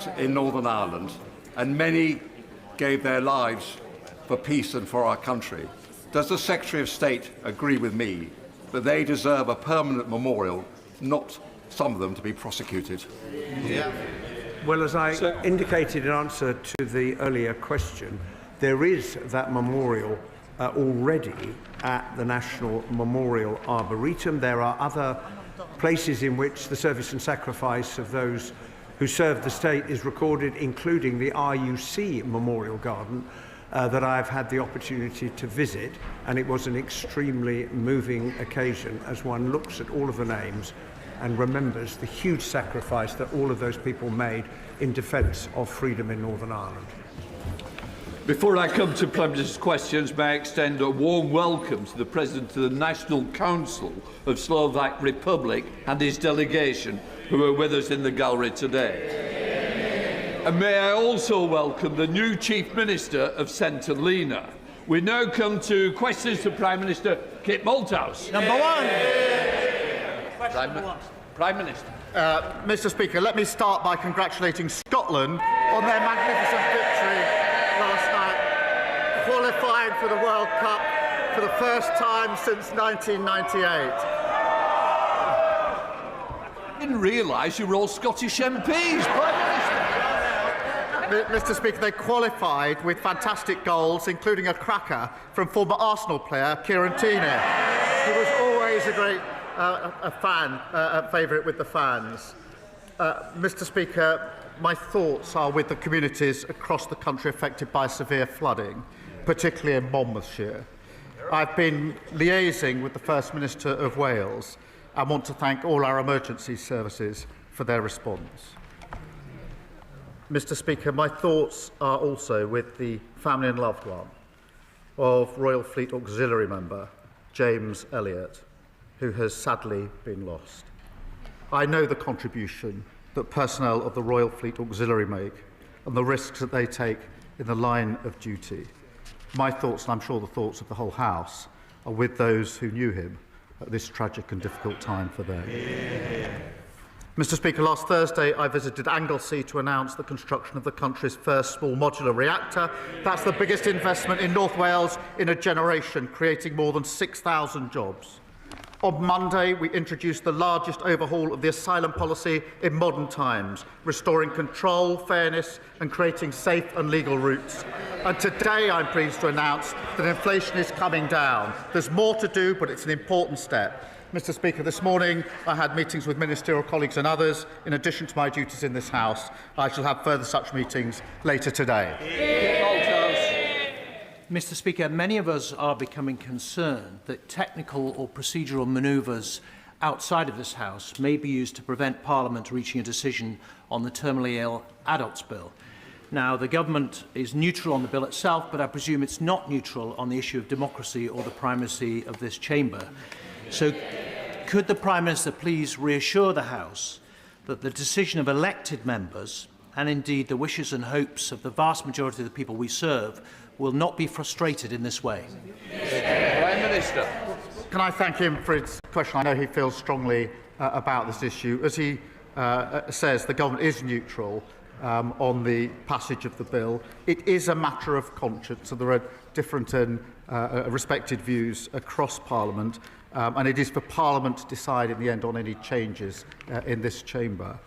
worked in Northern Ireland, and many gave their lives for peace and for our country. Does the Secretary of State agree with me that they deserve a permanent memorial, not some of them to be prosecuted? Yeah. Well, as I indicated in answer to the earlier question, there is that memorial already at the National Memorial Arboretum. There are other places in which the service and sacrifice of those who served the state is recorded, including the RUC Memorial Garden that I've had the opportunity to visit, and it was an extremely moving occasion as one looks at all of the names and remembers the huge sacrifice that all of those people made in defence of freedom in Northern Ireland. Before I come to Prime Minister's questions, may I extend a warm welcome to the President of the National Council of Slovak Republic and his delegation, who are with us in the gallery today. And may I also welcome the new Chief Minister of St Helena. We now come to questions to Prime Minister Kit Malthouse. Number one. Prime Minister. Mr. Speaker, let me start by congratulating Scotland on their magnificent victory last night, qualifying for the World Cup for the first time since 1998. I didn't realise you were all Scottish MPs, Prime Minister. Mr. Speaker, they qualified with fantastic goals, including a cracker from former Arsenal player Kieran Tierney, who was always a great a favourite with the fans. Mr. Speaker, my thoughts are with the communities across the country affected by severe flooding, particularly in Monmouthshire. I've been liaising with the First Minister of Wales and want to thank all our emergency services for their response. Mr. Speaker, my thoughts are also with the family and loved one of Royal Fleet Auxiliary member James Elliott, who has sadly been lost. I know the contribution that personnel of the Royal Fleet Auxiliary make and the risks that they take in the line of duty. My thoughts, and I'm sure the thoughts of the whole House, are with those who knew him at this tragic and difficult time for them. Mr. Speaker, last Thursday I visited Anglesey to announce the construction of the country's first small modular reactor. That's the biggest investment in North Wales in a generation, creating more than 6,000 jobs. On Monday, we introduced the largest overhaul of the asylum policy in modern times, restoring control, fairness and creating safe and legal routes. And today I'm pleased to announce that inflation is coming down. There's more to do, but it's an important step. Mr. Speaker, this morning I had meetings with ministerial colleagues and others. In addition to my duties in this House, I shall have further such meetings later today. Mr. Speaker, many of us are becoming concerned that technical or procedural manoeuvres outside of this House may be used to prevent Parliament reaching a decision on the terminally ill adults bill. Now, the government is neutral on the bill itself, but I presume it's not neutral on the issue of democracy or the primacy of this chamber. So could the Prime Minister please reassure the House that the decision of elected members, and indeed the wishes and hopes of the vast majority of the people we serve, will not be frustrated in this way? Prime Minister. Can I thank him for his question? I know he feels strongly about this issue. As he says, the government is neutral on the passage of the bill. It is a matter of conscience, so there are different and respected views across Parliament, and it is for Parliament to decide in the end on any changes in this chamber.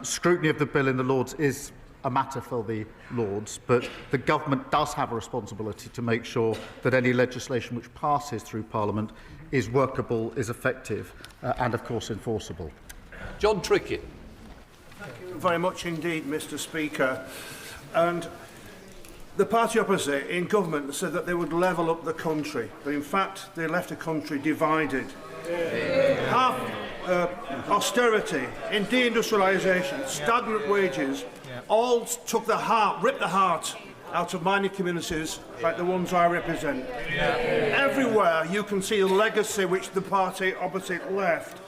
Scrutiny of the bill in the Lords is a matter for the Lords, but the government does have a responsibility to make sure that any legislation which passes through Parliament is workable, is effective and of course enforceable. John Trickett. Thank you very much indeed, Mr. Speaker. And the party opposite in government said that they would level up the country, but in fact they left the country divided. Austerity, deindustrialisation, stagnant wages, all took the heart, ripped the heart out of mining communities like the ones I represent. Everywhere you can see the legacy which the party opposite left.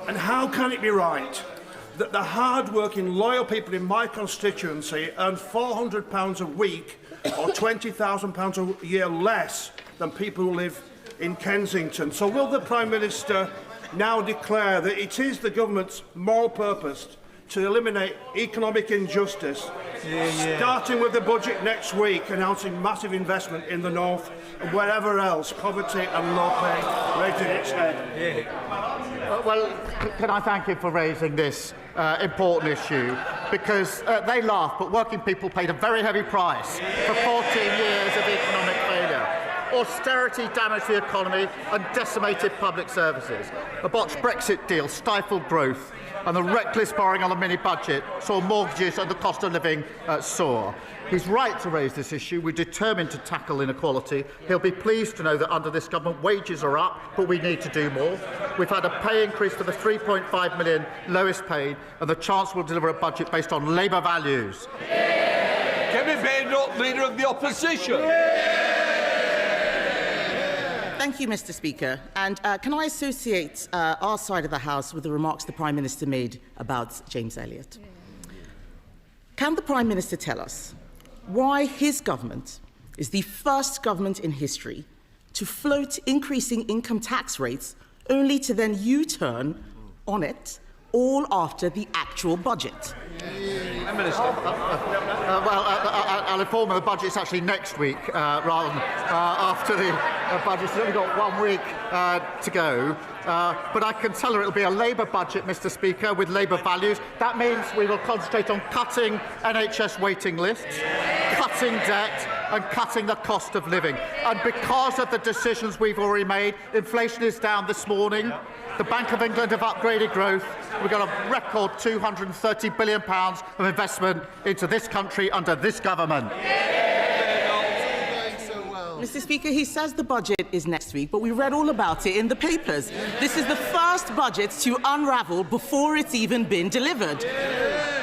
And how can it be right that the hard-working, loyal people in my constituency earn £400 a week or £20,000 a year less than people who live in Kensington? So will the Prime Minister now declare that it is the government's moral purpose to eliminate economic injustice, starting with the budget next week, announcing massive investment in the north and wherever else poverty and low pay raising its head. Well, can I thank him for raising this important issue, because they laugh, but working people paid a very heavy price for 14 years of economic failure. Austerity damaged the economy and decimated public services. A botched Brexit deal stifled growth, and the reckless borrowing on the mini-budget saw mortgages and the cost of living soar. He's right to raise this issue. We're determined to tackle inequality. He'll be pleased to know that under this government wages are up, but we need to do more. We've had a pay increase for the 3.5 million lowest paid, and the Chancellor will deliver a budget based on Labour values. Kemi Badenoch, Leader of the Opposition. Thank you, Mr. Speaker. And can I associate our side of the House with the remarks the Prime Minister made about James Elliott? Can the Prime Minister tell us why his government is the first government in history to float increasing income tax rates only to then U-turn on it all after the actual budget? Prime Minister. I'll inform you the budget's actually next week rather than after the budget. It's only got 1 week to go. But I can tell her it'll be a Labour budget, Mr. Speaker, with Labour values. That means we will concentrate on cutting NHS waiting lists, cutting debt and cutting the cost of living. And because of the decisions we've already made, inflation is down this morning. The Bank of England have upgraded growth. We've got a record £230 billion of investment into this country under this government. Mr. Speaker, he says the budget is next week, but we read all about it in the papers. This is the first budget to unravel before it's even been delivered.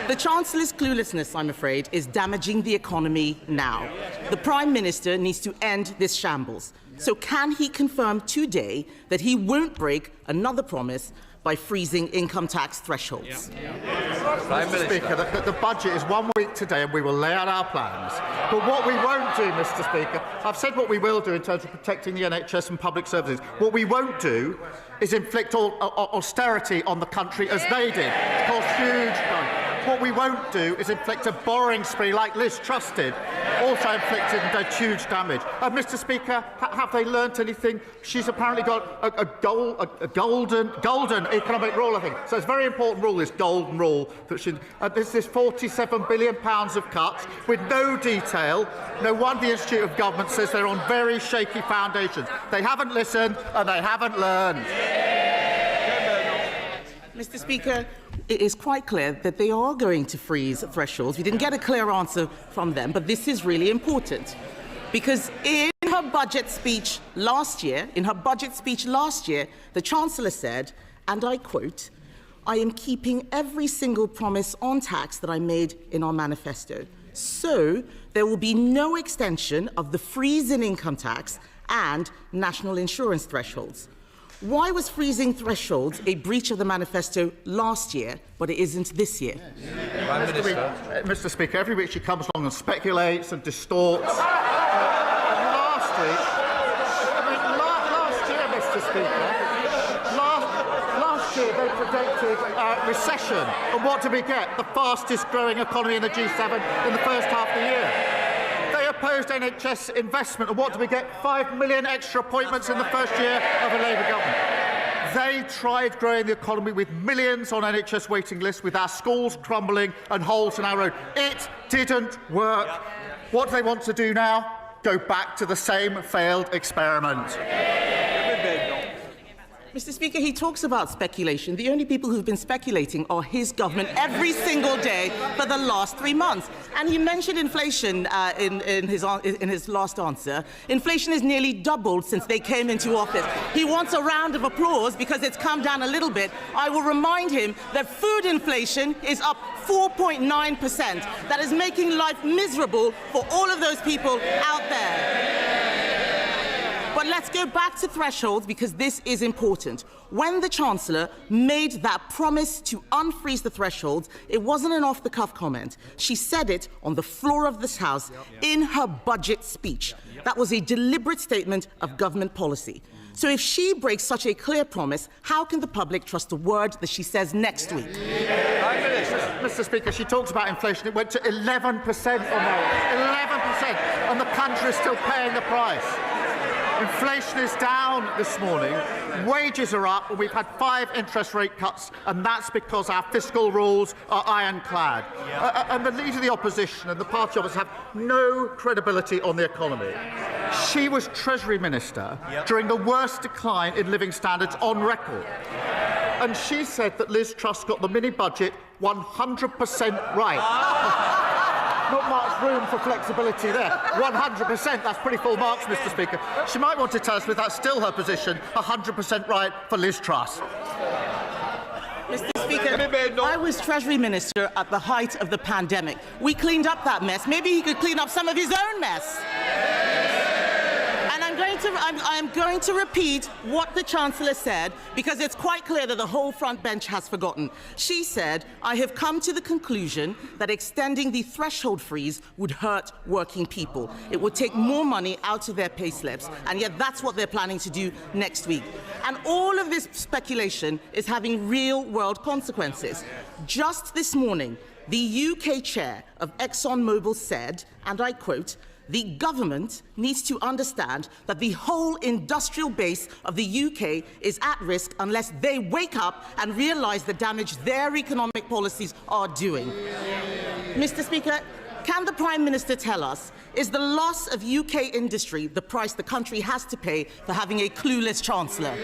The Chancellor's cluelessness, I'm afraid, is damaging the economy now. The Prime Minister needs to end this shambles. So can he confirm today that he won't break another promise by freezing income tax thresholds? Mr. Speaker, the budget is 1 week today and we will lay out our plans. But what we won't do, Mr. Speaker, I've said what we will do in terms of protecting the NHS and public services. What we won't do is inflict austerity on the country as they did. It's caused huge damage. What we won't do is inflict a borrowing spree like Liz Truss did, also inflicted and did huge damage. Mr. Speaker, have they learnt anything? She's apparently got a golden economic rule, I think. So it's a very important rule, this golden rule. That there's this £47 billion of cuts with no detail. No wonder the Institute of Government says they're on very shaky foundations. They haven't listened and they haven't learned. Mr. Speaker, it is quite clear that they are going to freeze thresholds. We didn't get a clear answer from them, but this is really important. Because in her budget speech last year, the Chancellor said, and I quote, "I am keeping every single promise on tax that I made in our manifesto. So there will be no extension of the freeze in income tax and national insurance thresholds." Why was freezing thresholds a breach of the manifesto last year, but it isn't this year? Mr. Speaker, every week she comes along and speculates and distorts. Last year, Mr. Speaker, last year they predicted recession. And what did we get? The fastest growing economy in the G7 in the first half of the year. They opposed NHS investment, and what do we get? 5 million extra appointments in the first year of a Labour government. They tried growing the economy with millions on NHS waiting lists, with our schools crumbling and holes in our road. It didn't work. What do they want to do now? Go back to the same failed experiment. Mr. Speaker, he talks about speculation. The only people who've been speculating are his government every single day for the last 3 months. And he mentioned inflation in his last answer. Inflation has nearly doubled since they came into office. He wants a round of applause because it's come down a little bit. I will remind him that food inflation is up 4.9%. That is making life miserable for all of those people out there. But let's go back to thresholds, because this is important. When the Chancellor made that promise to unfreeze the thresholds, it wasn't an off-the-cuff comment. She said it on the floor of this House in her budget speech. That was a deliberate statement of government policy. So if she breaks such a clear promise, how can the public trust a word that she says next week? Mr. Speaker, she talks about inflation. It went to 11% on that. 11%, and the country is still paying the price. Inflation is down this morning, wages are up, and we've had 5 interest rate cuts, and that's because our fiscal rules are ironclad. And the Leader of the Opposition and the party opposite have no credibility on the economy. She was Treasury Minister during the worst decline in living standards on record. And she said that Liz Truss got the mini-budget 100% right. Not much room for flexibility there. 100%, that's pretty full marks, Mr. Speaker. She might want to tell us if that's still her position, 100% right for Liz Truss. Mr. Speaker, I was Treasury Minister at the height of the pandemic. We cleaned up that mess. Maybe he could clean up some of his own mess. And I'm going to repeat what the Chancellor said, because it's quite clear that the whole front bench has forgotten. She said, "I have come to the conclusion that extending the threshold freeze would hurt working people. It would take more money out of their pay slips, and yet that's what they're planning to do next week." And all of this speculation is having real-world consequences. Just this morning, the UK chair of ExxonMobil said, and I quote, "The government needs to understand that the whole industrial base of the UK is at risk unless they wake up and realise the damage their economic policies are doing." Mr. Speaker, can the Prime Minister tell us, is the loss of UK industry the price the country has to pay for having a clueless Chancellor?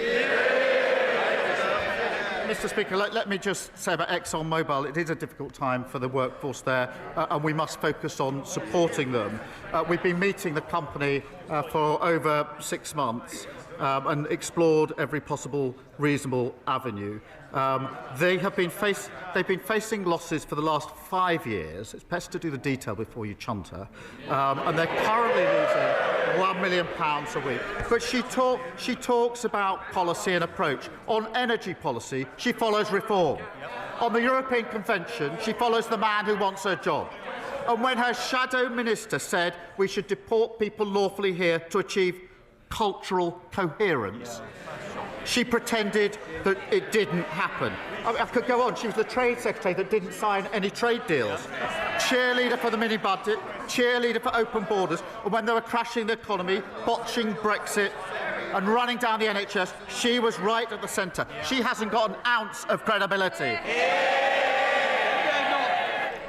Mr. Speaker, let me just say about ExxonMobil, it is a difficult time for the workforce there, and we must focus on supporting them. We've been meeting the company for over 6 months and explored every possible reasonable avenue. They've been facing losses for the last 5 years. It's best to do the detail before you chunter. And they're currently losing £1 million a week. But she talks about policy and approach. On energy policy, she follows reform. On the European Convention, she follows the man who wants her job. And when her shadow minister said we should deport people lawfully here to achieve cultural coherence, she pretended that it didn't happen. I could go on. She was the Trade Secretary that didn't sign any trade deals. Cheerleader for the mini-budget, cheerleader for open borders, and when they were crashing the economy, botching Brexit and running down the NHS, she was right at the centre. She hasn't got an ounce of credibility.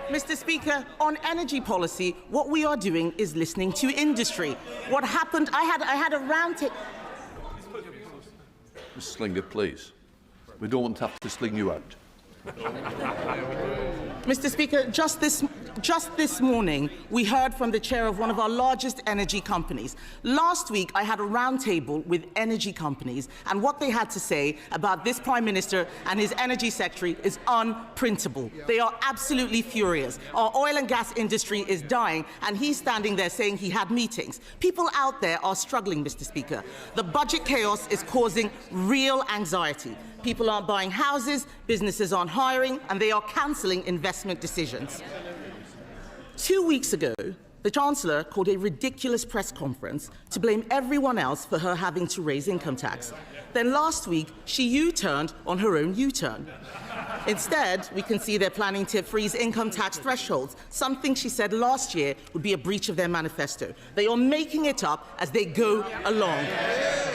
Mr. Speaker, on energy policy, what we are doing is listening to industry. What happened, I had a round-table... Ms. Slinger, please. We don't want to have to sling you out. Mr. Speaker, just this morning, we heard from the chair of one of our largest energy companies. Last week, I had a roundtable with energy companies, and what they had to say about this Prime Minister and his energy secretary is unprintable. They are absolutely furious. Our oil and gas industry is dying, and he's standing there saying he had meetings. People out there are struggling, Mr. Speaker. The budget chaos is causing real anxiety. People aren't buying houses, businesses aren't hiring, and they are cancelling investment decisions. 2 weeks ago, the Chancellor called a ridiculous press conference to blame everyone else for her having to raise income tax. Then last week, she U-turned on her own U-turn. Instead, we can see they're planning to freeze income tax thresholds, something she said last year would be a breach of their manifesto. They are making it up as they go along.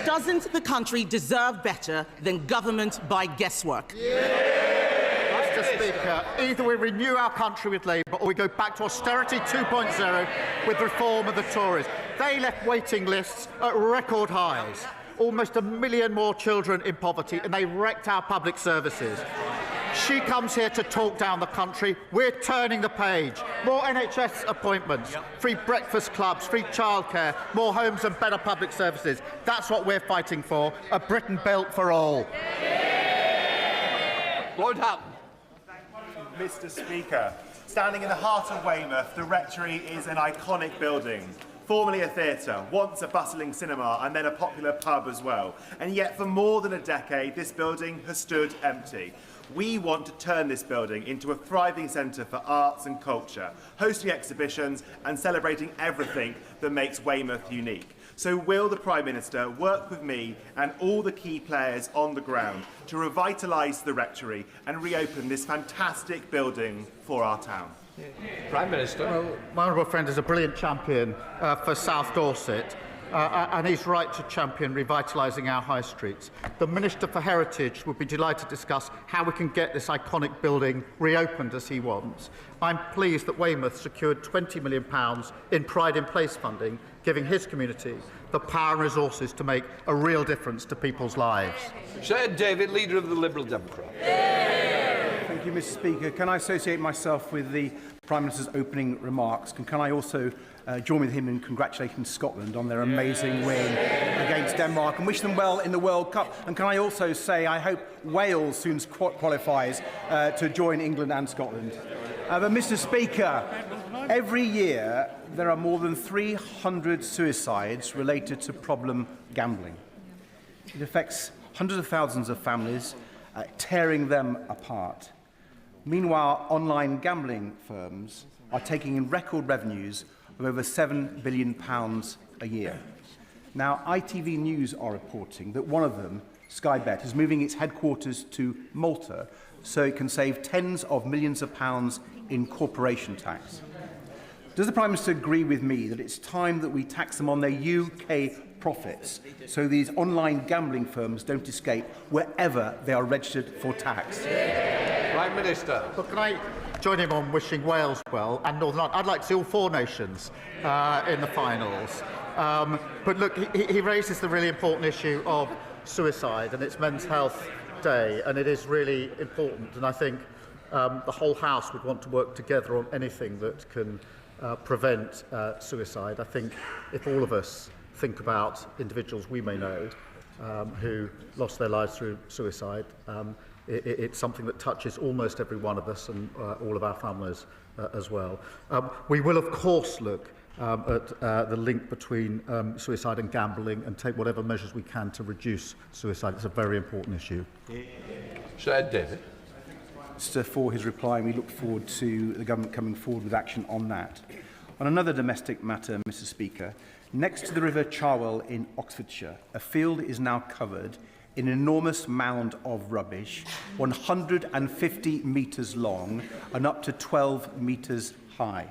Doesn't the country deserve better than government by guesswork? Mr. Speaker, either we renew our country with Labour or we go back to austerity 2.0 with reform of the Tories. They left waiting lists at record highs. Almost 1 million more children in poverty, and they wrecked our public services. She comes here to talk down the country. We're turning the page. More NHS appointments, free breakfast clubs, free childcare, more homes and better public services. That's what we're fighting for, a Britain built for all. Lord Hatton. Mr. Speaker, standing in the heart of Weymouth, the Rectory is an iconic building. Formerly a theatre, once a bustling cinema, and then a popular pub as well. And yet, for more than a decade, this building has stood empty. We want to turn this building into a thriving centre for arts and culture, hosting exhibitions and celebrating everything that makes Weymouth unique. So will the Prime Minister work with me and all the key players on the ground to revitalise the rectory and reopen this fantastic building for our town? Prime Minister. Well, my honourable friend is a brilliant champion for South Dorset. And he's right to champion revitalising our high streets. The Minister for Heritage would be delighted to discuss how we can get this iconic building reopened as he wants. I'm pleased that Weymouth secured £20 million in Pride in Place funding, giving his community the power and resources to make a real difference to people's lives. Sir David, Leader of the Liberal Democrats. Thank you, Mr. Speaker. Can I associate myself with the Prime Minister's opening remarks? And can I also join with him in congratulating Scotland on their amazing win against Denmark and wish them well in the World Cup? And can I also say I hope Wales soon qualifies to join England and Scotland? But Mr. Speaker, every year there are more than 300 suicides related to problem gambling. It affects hundreds of thousands of families, tearing them apart. Meanwhile, online gambling firms are taking in record revenues of over £7 billion a year. Now, ITV News are reporting that one of them, Sky Bet, is moving its headquarters to Malta so it can save tens of millions of pounds in corporation tax. Does the Prime Minister agree with me that it's time that we tax them on their UK profits so these online gambling firms don't escape wherever they are registered for tax? Prime Minister. But can I join him on wishing Wales well and Northern Ireland? I'd like to see all four nations in the finals. But look, he raises the really important issue of suicide, and it's Men's Health Day, and it is really important. And I think the whole House would want to work together on anything that can prevent suicide. I think if all of us think about individuals we may know who lost their lives through suicide, it's something that touches almost every one of us and all of our families as well. We will, of course, look at the link between suicide and gambling and take whatever measures we can to reduce suicide. It's a very important issue. Sir David. For his reply, and we look forward to the government coming forward with action on that. On another domestic matter, Mr. Speaker, next to the River Cherwell in Oxfordshire, a field is now covered in an enormous mound of rubbish, 150 metres long and up to 12 metres high.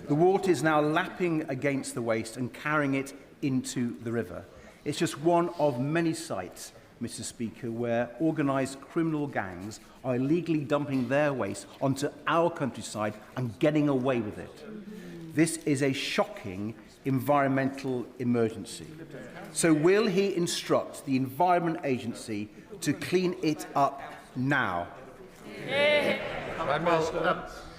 The water is now lapping against the waste and carrying it into the river. It's just one of many sites, Mr. Speaker, where organised criminal gangs are illegally dumping their waste onto our countryside and getting away with it. This is a shocking environmental emergency. So will he instruct the Environment Agency to clean it up now?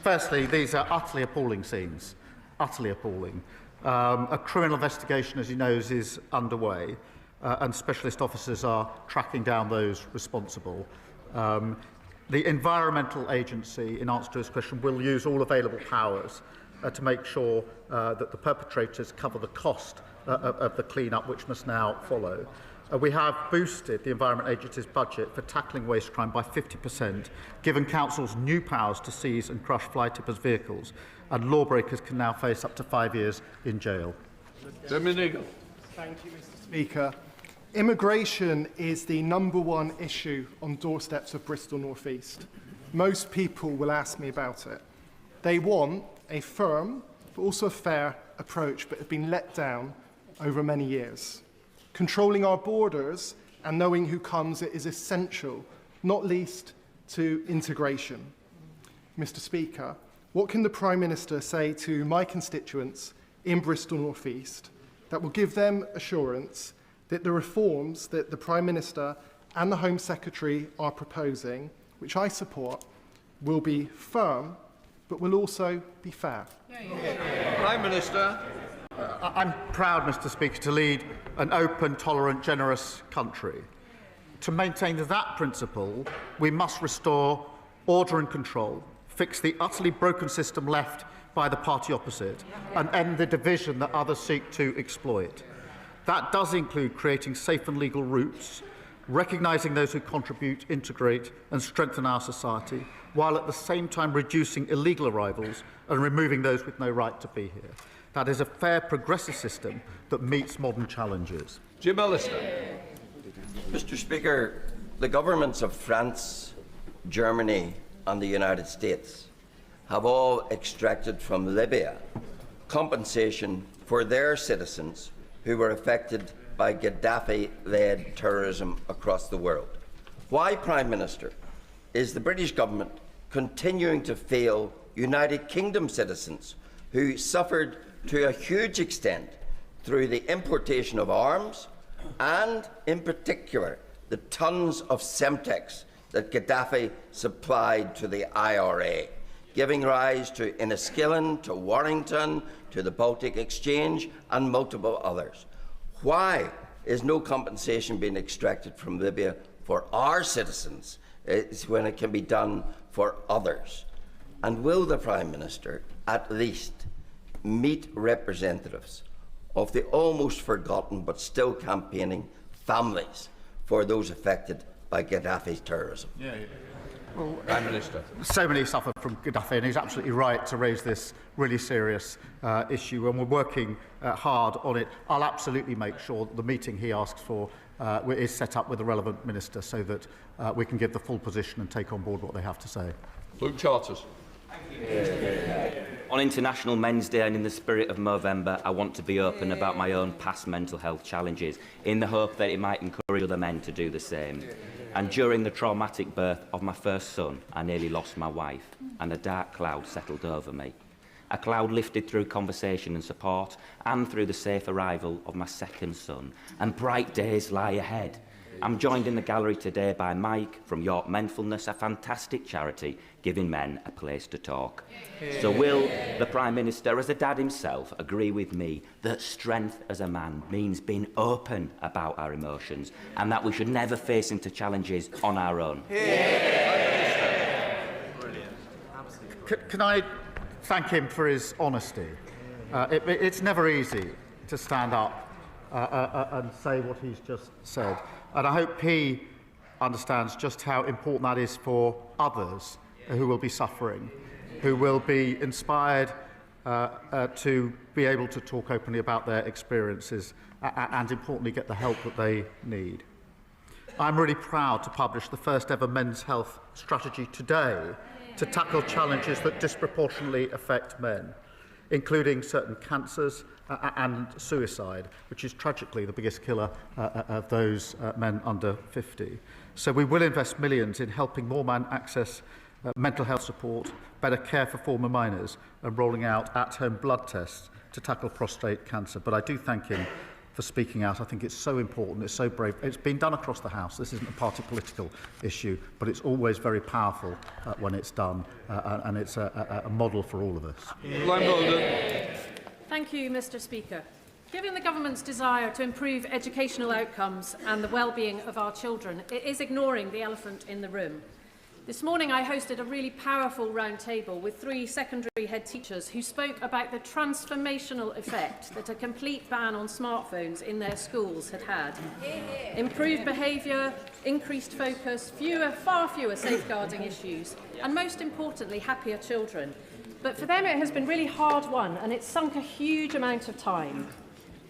Firstly, these are utterly appalling scenes. Utterly appalling. A criminal investigation, as he knows, is underway, and specialist officers are tracking down those responsible. The Environmental Agency, in answer to his question, will use all available powers to make sure that the perpetrators cover the cost of the clean-up, which must now follow. We have boosted the Environment Agency's budget for tackling waste crime by 50%, given councils new powers to seize and crush fly tippers' vehicles, and lawbreakers can now face up to 5 years in jail. Dominic. Thank you, Mr. Speaker. Immigration is the #1 issue on doorsteps of Bristol North East. Most people will ask me about it. They want a firm, but also a fair approach, but have been let down over many years. Controlling our borders and knowing who comes is essential, not least to integration. Mr. Speaker, what can the Prime Minister say to my constituents in Bristol North East that will give them assurance that the reforms that the Prime Minister and the Home Secretary are proposing, which I support, will be firm, but will also be fair? Prime Minister. I'm proud, Mr. Speaker, to lead an open, tolerant, generous country. To maintain that principle, we must restore order and control, fix the utterly broken system left by the party opposite, and end the division that others seek to exploit. That does include creating safe and legal routes recognising those who contribute, integrate and strengthen our society, while at the same time reducing illegal arrivals and removing those with no right to be here. That is a fair, progressive system that meets modern challenges. Jim Allister. Mr. Speaker, the governments of France, Germany and the United States have all extracted from Libya compensation for their citizens who were affected by Gaddafi-led terrorism across the world. Why, Prime Minister, is the British government continuing to fail United Kingdom citizens who suffered to a huge extent through the importation of arms and, in particular, the tons of Semtex that Gaddafi supplied to the IRA, giving rise to Enniskillen, to Warrington, to the Baltic Exchange and multiple others? Why is no compensation being extracted from Libya for our citizens when it can be done for others? And will the Prime Minister at least meet representatives of the almost forgotten but still campaigning families for those affected by Gaddafi's terrorism? Well, Prime Minister. So many suffer from Gaddafi, and he's absolutely right to raise this really serious issue, and we're working hard on it. I'll absolutely make sure that the meeting he asks for is set up with the relevant minister so that we can give the full position and take on board what they have to say. Luke Charters. On International Men's Day and in the spirit of Movember, I want to be open about my own past mental health challenges in the hope that it might encourage other men to do the same. And during the traumatic birth of my first son, I nearly lost my wife, and a dark cloud settled over me. A cloud lifted through conversation and support, and through the safe arrival of my second son, and bright days lie ahead. I'm joined in the gallery today by Mike from York Menfulness, a fantastic charity giving men a place to talk. So will the Prime Minister, as a dad himself, agree with me that strength as a man means being open about our emotions and that we should never face into challenges on our own? Can I thank him for his honesty? It's never easy to stand up and say what he's just said. And I hope he understands just how important that is for others who will be suffering, who will be inspired to be able to talk openly about their experiences and, importantly, get the help that they need. I'm really proud to publish the first ever men's health strategy today to tackle challenges that disproportionately affect men, including certain cancers and suicide, which is tragically the biggest killer of those men under 50. So we will invest millions in helping more men access mental health support, better care for former minors, and rolling out at-home blood tests to tackle prostate cancer. But I do thank him for speaking out. I think it's so important, it's so brave. It's been done across the House. This isn't a party political issue, but it's always very powerful when it's done, and it's a model for all of us. Thank you, Mr. Speaker. Given the government's desire to improve educational outcomes and the well-being of our children, it is ignoring the elephant in the room. This morning I hosted a really powerful round table with 3 secondary head teachers who spoke about the transformational effect that a complete ban on smartphones in their schools had had. Improved behaviour, increased focus, far fewer safeguarding issues, and most importantly, happier children. But for them it has been really hard won, and it's sunk a huge amount of time.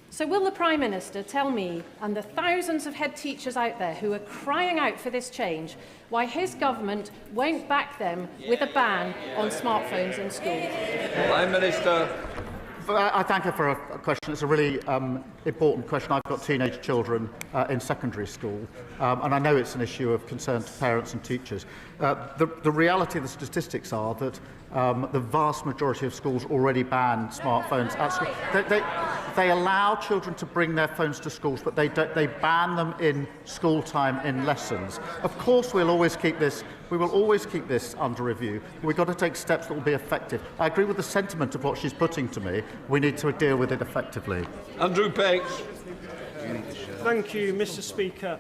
So will the Prime Minister tell me and the thousands of head teachers out there who are crying out for this change why his government won't back them with a ban on smartphones in schools? Prime Minister. I thank her for a question. It's a really important question. I've got teenage children in secondary school, and I know it's an issue of concern to parents and teachers. The reality of the statistics are that the vast majority of schools already ban smartphones at school. They allow children to bring their phones to schools, but they ban them in school time in lessons. Of course, we will always keep this under review. We've got to take steps that will be effective. I agree with the sentiment of what she's putting to me. We need to deal with it effectively. Andrew Peggs. Thank you, Mr. Speaker.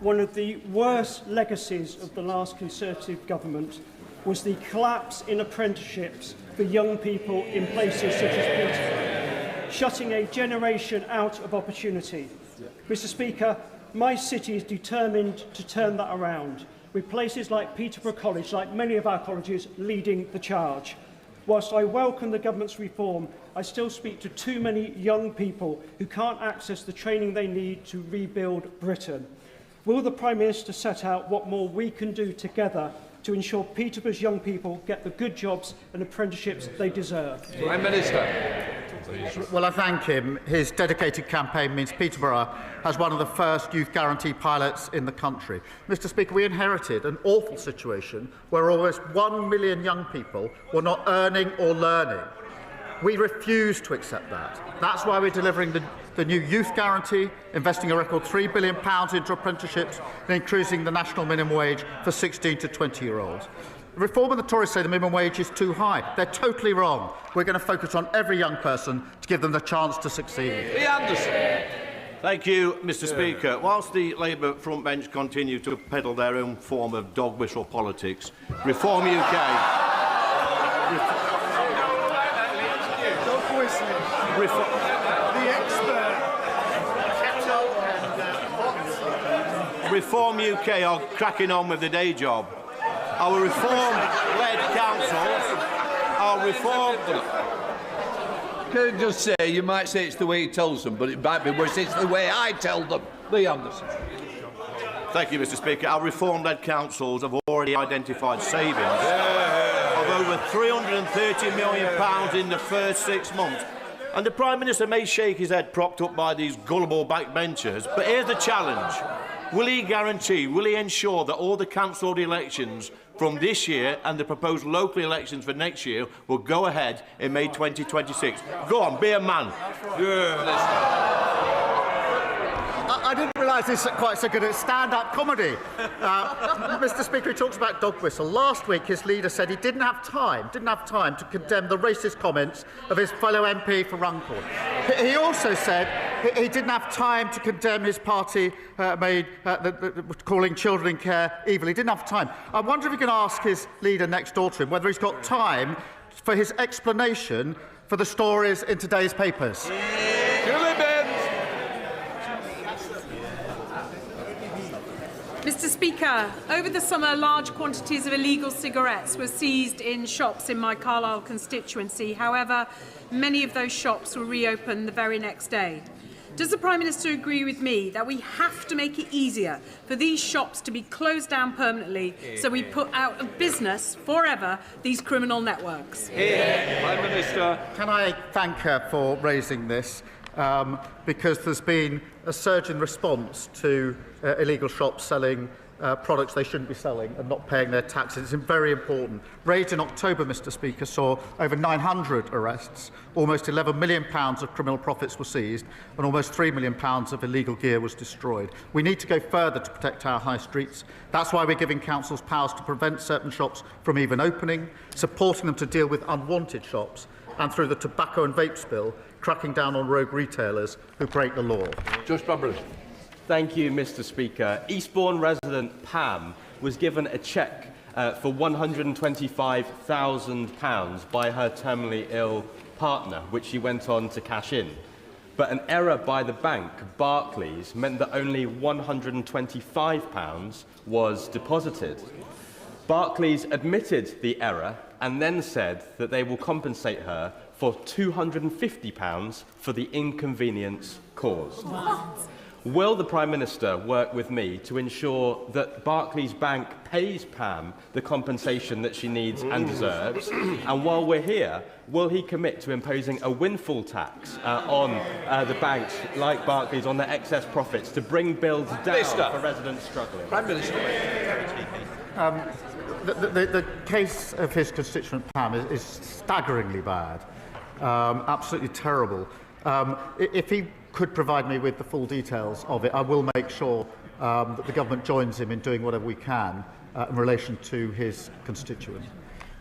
One of the worst legacies of the last Conservative government was the collapse in apprenticeships for young people in places such as Peterborough, shutting a generation out of opportunity. Mr. Speaker, my city is determined to turn that around, with places like Peterborough College, like many of our colleges, leading the charge. Whilst I welcome the government's reform, I still speak to too many young people who can't access the training they need to rebuild Britain. Will the Prime Minister set out what more we can do together to ensure Peterborough's young people get the good jobs and apprenticeships they deserve? Prime Minister. Well, I thank him. His dedicated campaign means Peterborough has one of the first youth guarantee pilots in the country. Mr. Speaker, we inherited an awful situation where almost 1 million young people were not earning or learning. We refuse to accept that. That's why we're delivering the new youth guarantee, investing a record £3 billion into apprenticeships and increasing the national minimum wage for 16 to 20-year-olds. The reform and the Tories say the minimum wage is too high. They're totally wrong. We're going to focus on every young person to give them the chance to succeed. Thank you, Mr. Speaker. Whilst the Labour front bench continue to peddle their own form of dog whistle politics, Reform UK... Reform UK are cracking on with the day job. Our reform-led councils are reform... Can I just say, you might say it's the way he tells them, but it might be worse, it's the way I tell them. Lee Anderson. Thank you, Mr. Speaker. Our reform-led councils have already identified savings of over £330 million in the first 6 months. And the Prime Minister may shake his head propped up by these gullible backbenchers, but here's the challenge. Will he ensure that all the cancelled elections from this year and the proposed local elections for next year will go ahead in May 2026? Go on, be a man. I didn't realise he's quite so good at stand-up comedy. Mr. Speaker, he talks about dog whistle. Last week, his leader said he didn't have time to condemn the racist comments of his fellow MP for Runcorn. He also said he didn't have time to condemn his party calling children in care evil. He didn't have time. I wonder if he can ask his leader next door to him whether he's got time for his explanation for the stories in today's papers. Mr. Speaker, over the summer, large quantities of illegal cigarettes were seized in shops in my Carlisle constituency. However, many of those shops were reopened the very next day. Does the Prime Minister agree with me that we have to make it easier for these shops to be closed down permanently so we put out of business forever these criminal networks? Prime Minister. Can I thank her for raising this? Because there's been a surge in response to illegal shops selling products they shouldn't be selling and not paying their taxes. It's very important. Raids in October, Mr. Speaker, saw over 900 arrests, almost £11 million of criminal profits were seized, and almost £3 million of illegal gear was destroyed. We need to go further to protect our high streets. That's why we're giving councils powers to prevent certain shops from even opening, supporting them to deal with unwanted shops, and through the tobacco and vapes bill, cracking down on rogue retailers who break the law. Josh Barbara. Thank you, Mr. Speaker. Eastbourne resident Pam was given a cheque for £125,000 by her terminally ill partner, which she went on to cash in. But an error by the bank, Barclays, meant that only £125 was deposited. Barclays admitted the error and then said that they will compensate her for £250 for the inconvenience caused. What? Will the Prime Minister work with me to ensure that Barclays Bank pays Pam the compensation that she needs and deserves? And while we're here, will he commit to imposing a windfall tax on the banks like Barclays on their excess profits to bring bills down for residents struggling? Prime Minister. The case of his constituent Pam is staggeringly bad, absolutely terrible. If he could provide me with the full details of it, I will make sure that the government joins him in doing whatever we can in relation to his constituent.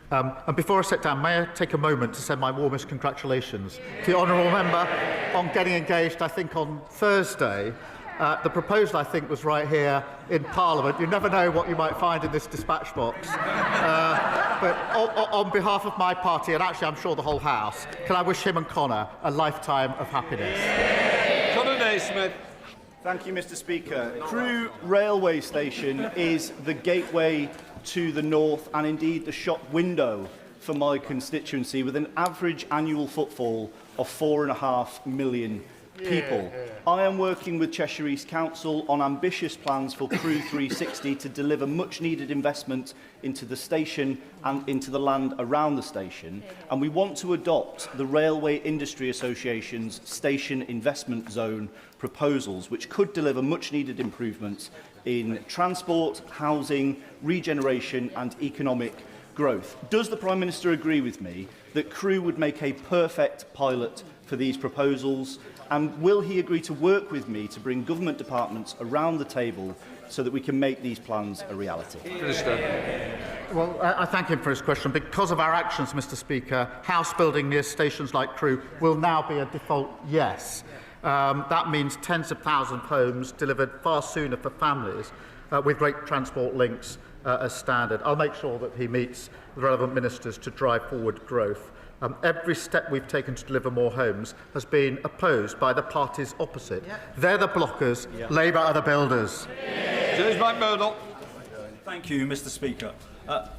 And before I sit down, may I take a moment to send my warmest congratulations to the honourable member on getting engaged, I think, on Thursday. The proposal, I think, was right here in Parliament. You never know what you might find in this dispatch box. But on behalf of my party, and actually I'm sure the whole House, can I wish him and Connor a lifetime of happiness. Connor Naismith. Thank you, Mr. Speaker. Crewe railway station is the gateway to the north and indeed the shop window for my constituency, with an average annual footfall of 4.5 million people. I am working with Cheshire East Council on ambitious plans for Crewe 360 to deliver much needed investment into the station and into the land around the station, and we want to adopt the Railway Industry Association's Station Investment Zone proposals, which could deliver much needed improvements in transport, housing, regeneration and economic growth. Does the Prime Minister agree with me that Crewe would make a perfect pilot for these proposals, and will he agree to work with me to bring government departments around the table so that we can make these plans a reality? Well, I thank him for his question. Because of our actions, Mr. Speaker, house building near stations like Crewe will now be a default yes. That means tens of thousands of homes delivered far sooner for families with great transport links as standard. I'll make sure that he meets the relevant ministers to drive forward growth. Every step we've taken to deliver more homes has been opposed by the parties opposite. They're the blockers. Labour are the builders. Thank you, Mr. Speaker.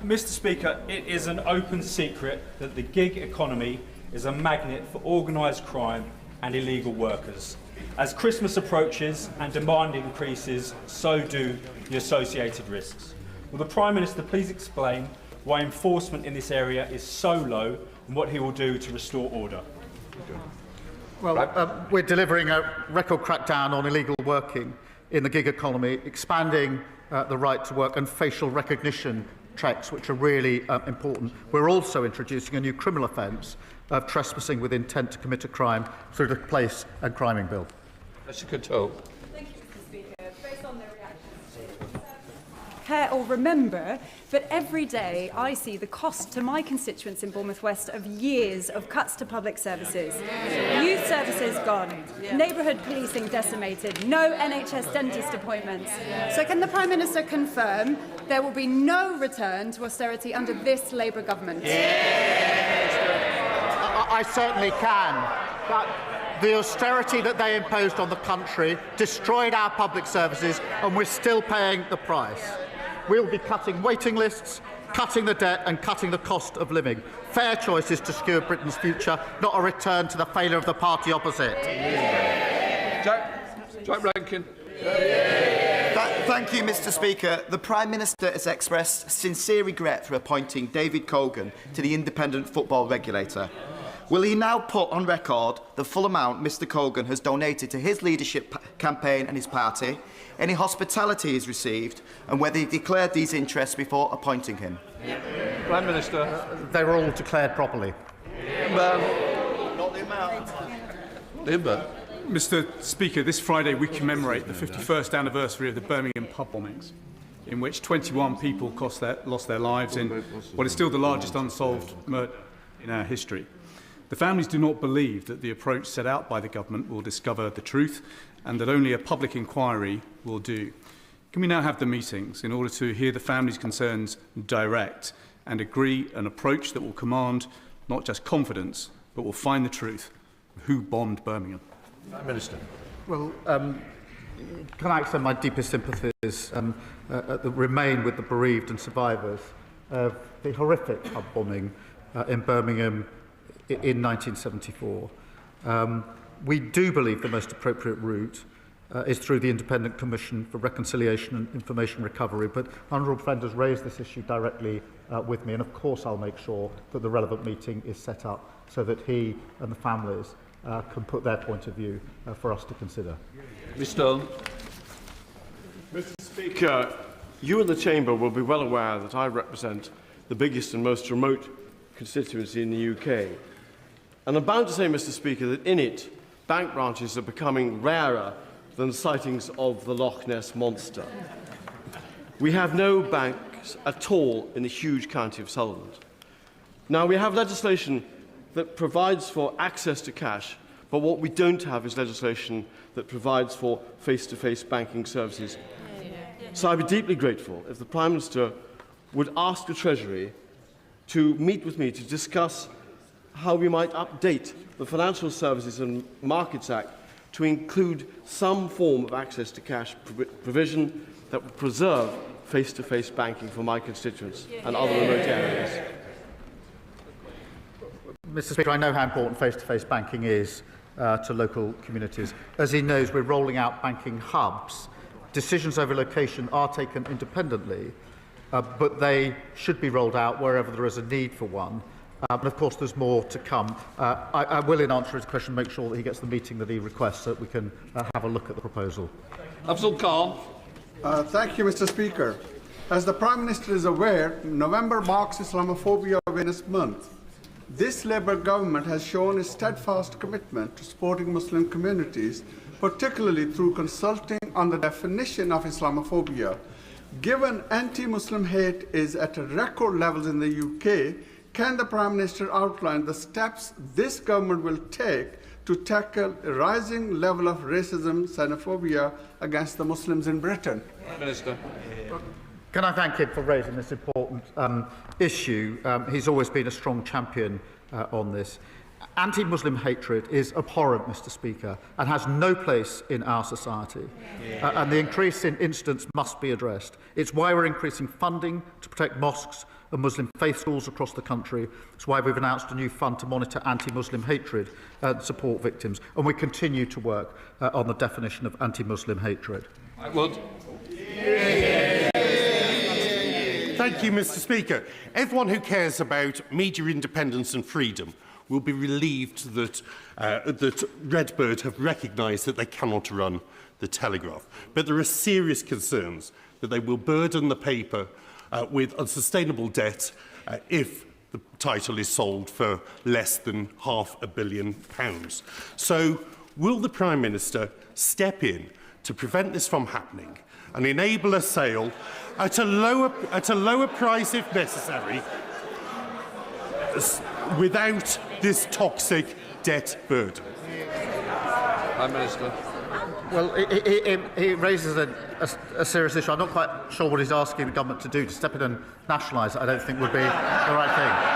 Mr. Speaker, it is an open secret that the gig economy is a magnet for organised crime and illegal workers. As Christmas approaches and demand increases, so do the associated risks. Will the Prime Minister please explain why enforcement in this area is so low and what he will do to restore order? Well, we're delivering a record crackdown on illegal working in the gig economy, expanding the right to work and facial recognition checks, which are really important. We're also introducing a new criminal offence of trespassing with intent to commit a crime through the Place and Criming Bill. Thank you, Mr. Speaker. Based on their reactions, or remember that every day I see the cost to my constituents in Bournemouth West of years of cuts to public services. Youth services gone, neighbourhood policing decimated, no NHS dentist appointments. So can the Prime Minister confirm there will be no return to austerity under this Labour government? I certainly can. But the austerity that they imposed on the country destroyed our public services, and we're still paying the price. We'll be cutting waiting lists, cutting the debt and cutting the cost of living. Fair choices to secure Britain's future, not a return to the failure of the party opposite. Jack Rankin. Thank you, Mr. Speaker. The Prime Minister has expressed sincere regret for appointing David Cogan to the Independent Football Regulator. Will he now put on record the full amount Mr. Cogan has donated to his leadership campaign and his party, any hospitality he's received, and whether he declared these interests before appointing him? Prime Minister. They were all declared properly. Not the amount. Mr. Speaker, this Friday we commemorate the 51st anniversary of the Birmingham pub bombings, in which 21 people lost their lives in what is still the largest unsolved murder in our history. The families do not believe that the approach set out by the government will discover the truth and that only a public inquiry will do. Can we now have the meetings in order to hear the families' concerns direct and agree an approach that will command not just confidence but will find the truth of who bombed Birmingham? Prime Minister. Well, can I extend my deepest sympathies that remain with the bereaved and survivors of the horrific pub bombing in Birmingham in 1974. We do believe the most appropriate route is through the Independent Commission for Reconciliation and Information Recovery, but Honourable Friend has raised this issue directly with me, and of course I'll make sure that the relevant meeting is set up so that he and the families can put their point of view for us to consider. Mr. Speaker, you and the Chamber will be well aware that I represent the biggest and most remote constituency in the UK. And I'm bound to say, Mr. Speaker, that in it, bank branches are becoming rarer than sightings of the Loch Ness Monster. We have no banks at all in the huge county of Sullivan. Now, we have legislation that provides for access to cash, but what we don't have is legislation that provides for face-to-face banking services. So I'd be deeply grateful if the Prime Minister would ask the Treasury to meet with me to discuss how we might update the Financial Services and Markets Act to include some form of access to cash provision that would preserve face-to-face banking for my constituents and other remote areas. Mr. Speaker, I know how important face-to-face banking is to local communities. As he knows, we're rolling out banking hubs. Decisions over location are taken independently, but they should be rolled out wherever there is a need for one. And of course, there's more to come. I will, in answer to his question, make sure that he gets the meeting that he requests so that we can have a look at the proposal. Afzal Khan. Thank you, Mr. Speaker. As the Prime Minister is aware, November marks Islamophobia Awareness Month. This Labour government has shown a steadfast commitment to supporting Muslim communities, particularly through consulting on the definition of Islamophobia. Given anti-Muslim hate is at record levels in the UK, can the Prime Minister outline the steps this government will take to tackle a rising level of racism, xenophobia against the Muslims in Britain? Minister. Can I thank him for raising this important issue? He's always been a strong champion on this. Anti-Muslim hatred is abhorrent, Mr. Speaker, and has no place in our society. And the increase in incidents must be addressed. It's why we're increasing funding to protect mosques and Muslim faith schools across the country. It's why we've announced a new fund to monitor anti-Muslim hatred and support victims. And we continue to work on the definition of anti-Muslim hatred. I would. Thank you, Mr. Speaker. Everyone who cares about media independence and freedom will be relieved that, that Redbird have recognised that they cannot run the Telegraph. But there are serious concerns that they will burden the paper with unsustainable debt if the title is sold for less than £500 million. So, will the Prime Minister step in to prevent this from happening and enable a sale at a lower price if necessary, without this toxic debt burden? Prime Minister. Well, he raises a serious issue. I'm not quite sure what he's asking the government to do. To step in and nationalise it, I don't think would be the right thing.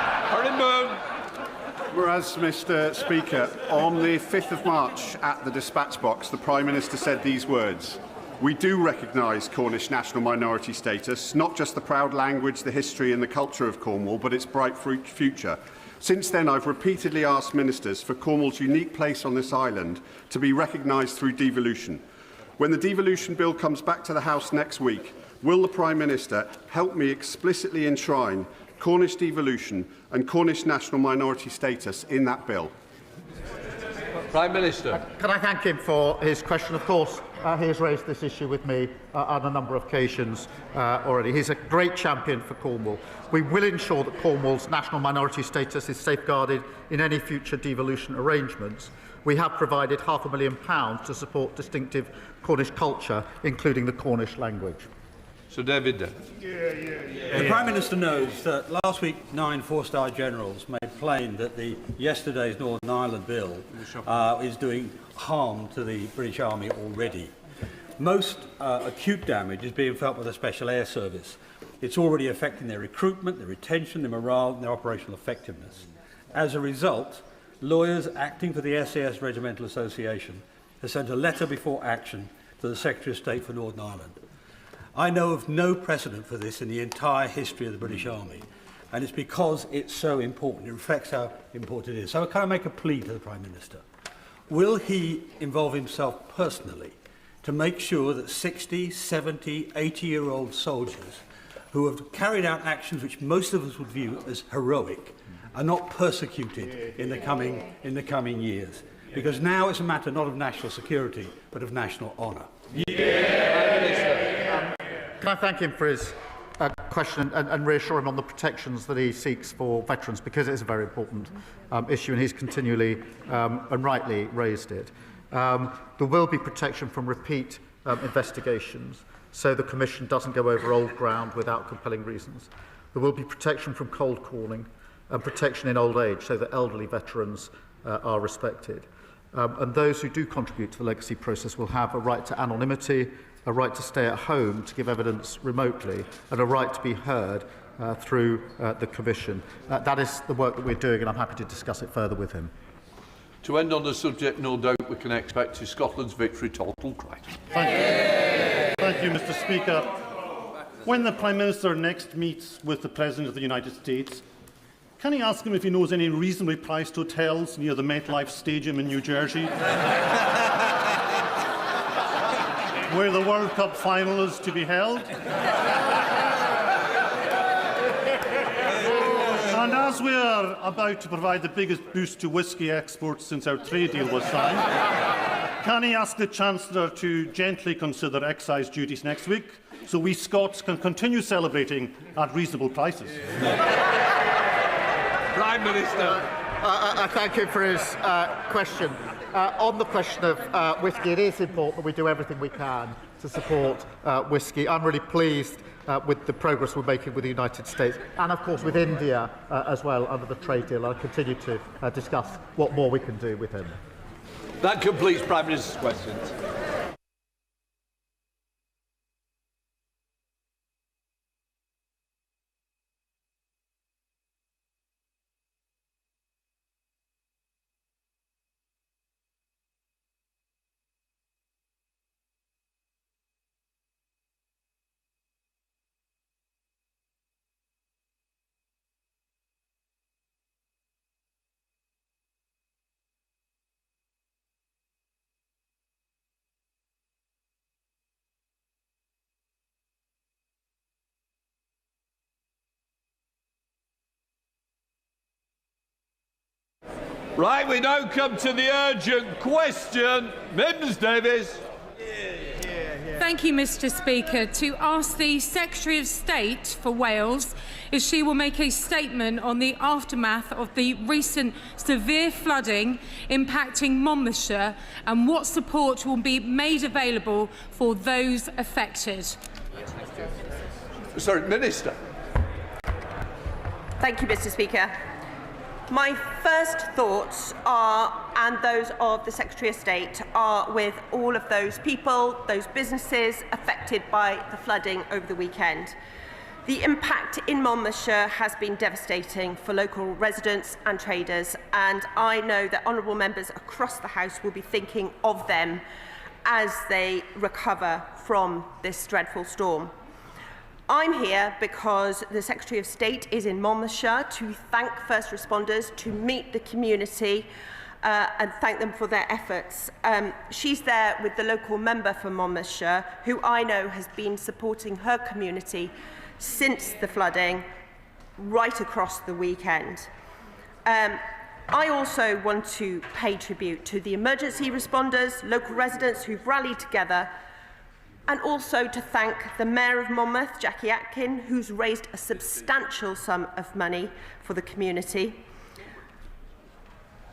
Whereas, Mr. Speaker, on the 5th of March at the dispatch box, the Prime Minister said these words: "We do recognise Cornish national minority status, not just the proud language, the history and the culture of Cornwall, but its bright future. Since then, I've repeatedly asked ministers for Cornwall's unique place on this island to be recognised through devolution. When the devolution bill comes back to the House next week, will the Prime Minister help me explicitly enshrine Cornish devolution and Cornish national minority status in that bill?" Prime Minister. Can I thank him for his question? Of course, he has raised this issue with me on a number of occasions already. He's a great champion for Cornwall. We will ensure that Cornwall's national minority status is safeguarded in any future devolution arrangements. We have provided £500,000 to support distinctive Cornish culture, including the Cornish language. Sir David. The Prime Minister knows that last week 9 four-star generals made plain that yesterday's Northern Ireland bill is doing harm to the British Army already. Most acute damage is being felt by the Special Air Service. It's already affecting their recruitment, their retention, their morale and their operational effectiveness. As a result, lawyers acting for the SAS Regimental Association have sent a letter before action to the Secretary of State for Northern Ireland. I know of no precedent for this in the entire history of the British Army, and it's because it's so important. It reflects how important it is. So can I make a plea to the Prime Minister? Will he involve himself personally to make sure that 60, 70, 80-year-old soldiers who have carried out actions which most of us would view as heroic are not persecuted in the coming years? Because now it's a matter not of national security, but of national honour. Can I thank him for his question and reassure him on the protections that he seeks for veterans, because it is a very important issue and he's continually and rightly raised it. There will be protection from repeat investigations, so the Commission doesn't go over old ground without compelling reasons. There will be protection from cold calling and protection in old age, so that elderly veterans are respected. And those who do contribute to the legacy process will have a right to anonymity, a right to stay at home to give evidence remotely, and a right to be heard through the Commission. That is the work that we're doing, and I'm happy to discuss it further with him. To end on the subject, no doubt we can expect is Scotland's victory total correct. Thank you, Mr. Speaker. When the Prime Minister next meets with the President of the United States, can he ask him if he knows any reasonably priced hotels near the MetLife Stadium in New Jersey, where the World Cup final is to be held? And as we are about to provide the biggest boost to whisky exports since our trade deal was signed, can he ask the Chancellor to gently consider excise duties next week so we Scots can continue celebrating at reasonable prices? Prime Minister. I thank him for his question. On the question of whisky, it is important that we do everything we can to support whisky. I'm really pleased with the progress we're making with the United States and, of course, with India as well under the trade deal. I'll continue to discuss what more we can do with him. That completes Prime Minister's questions. Right, we now come to the urgent question. Mims Davies. Thank you, Mr. Speaker. To ask the Secretary of State for Wales if she will make a statement on the aftermath of the recent severe flooding impacting Monmouthshire and what support will be made available for those affected. Sorry, Minister. Thank you, Mr. Speaker. My first thoughts are, and those of the Secretary of State, are with all of those people, those businesses affected by the flooding over the weekend. The impact in Monmouthshire has been devastating for local residents and traders, and I know that honourable members across the House will be thinking of them as they recover from this dreadful storm. I'm here because the Secretary of State is in Monmouthshire to thank first responders, to meet the community and thank them for their efforts. She's there with the local member for Monmouthshire, who I know has been supporting her community since the flooding, right across the weekend. I also want to pay tribute to the emergency responders, local residents who've rallied together, and also to thank the Mayor of Monmouth, Jackie Atkin, who's raised a substantial sum of money for the community.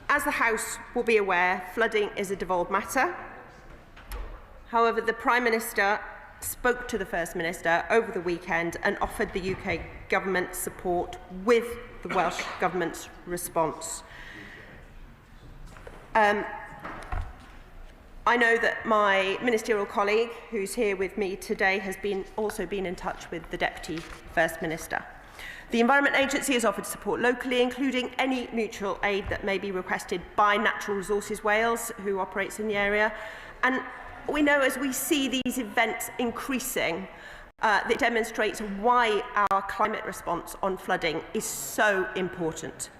As the House will be aware, flooding is a devolved matter. However, the Prime Minister spoke to the First Minister over the weekend and offered the UK Government support with the Welsh Government's response. I know that my ministerial colleague, who's here with me today, has also been in touch with the Deputy First Minister. The Environment Agency has offered support locally, including any mutual aid that may be requested by Natural Resources Wales, who operates in the area. And we know as we see these events increasing, that demonstrates why our climate response on flooding is so important.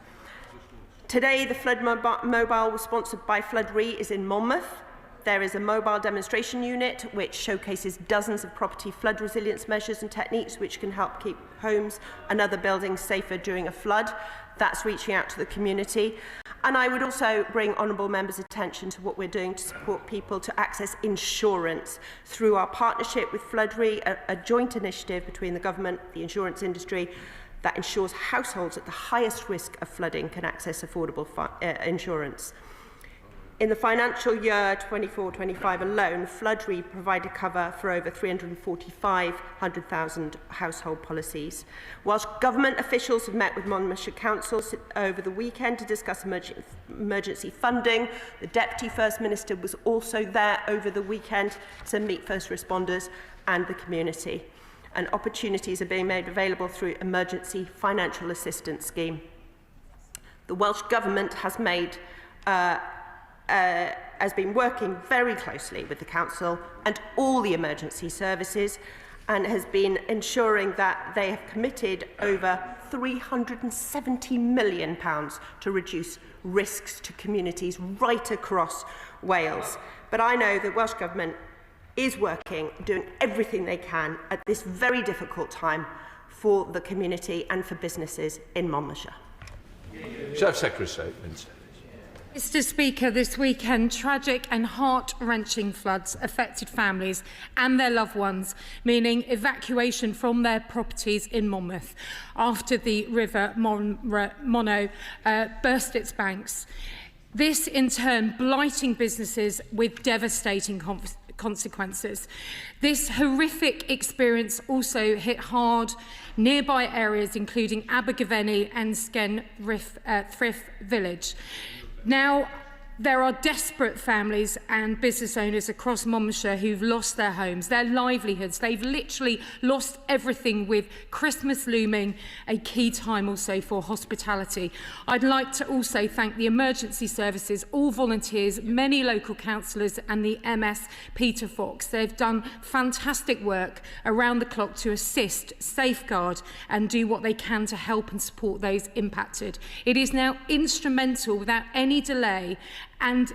Today, the Flood Mobile, sponsored by Flood Re, is in Monmouth. There is a mobile demonstration unit which showcases dozens of property flood resilience measures and techniques which can help keep homes and other buildings safer during a flood. That's reaching out to the community. And I would also bring honourable members' attention to what we're doing to support people to access insurance through our partnership with Flood Re, a joint initiative between the government, the insurance industry, that ensures households at the highest risk of flooding can access affordable insurance. In the financial year 24-25 alone, Flood Re provided cover for over 345,000 household policies. Whilst government officials have met with Monmouthshire Council over the weekend to discuss emergency funding, the Deputy First Minister was also there over the weekend to meet first responders and the community. And opportunities are being made available through Emergency Financial Assistance Scheme. The Welsh Government has made has been working very closely with the Council and all the emergency services, and has been ensuring that they have committed over £370 million to reduce risks to communities right across Wales. But I know the Welsh Government is working, doing everything they can at this very difficult time for the community and for businesses in Monmouthshire. Secretary statement. Mr. Speaker, this weekend, tragic and heart-wrenching floods affected families and their loved ones, meaning evacuation from their properties in Monmouth after the River Monnow burst its banks. This, in turn, blighting businesses with devastating consequences. This horrific experience also hit hard nearby areas, including Abergavenny and Thrift Village. Now, there are desperate families and business owners across Monmouthshire who've lost their homes, their livelihoods. They've literally lost everything, with Christmas looming, a key time also for hospitality. I'd like to also thank the emergency services, all volunteers, many local councillors and the MS Peter Fox. They've done fantastic work around the clock to assist, safeguard and do what they can to help and support those impacted. It is now instrumental, without any delay, and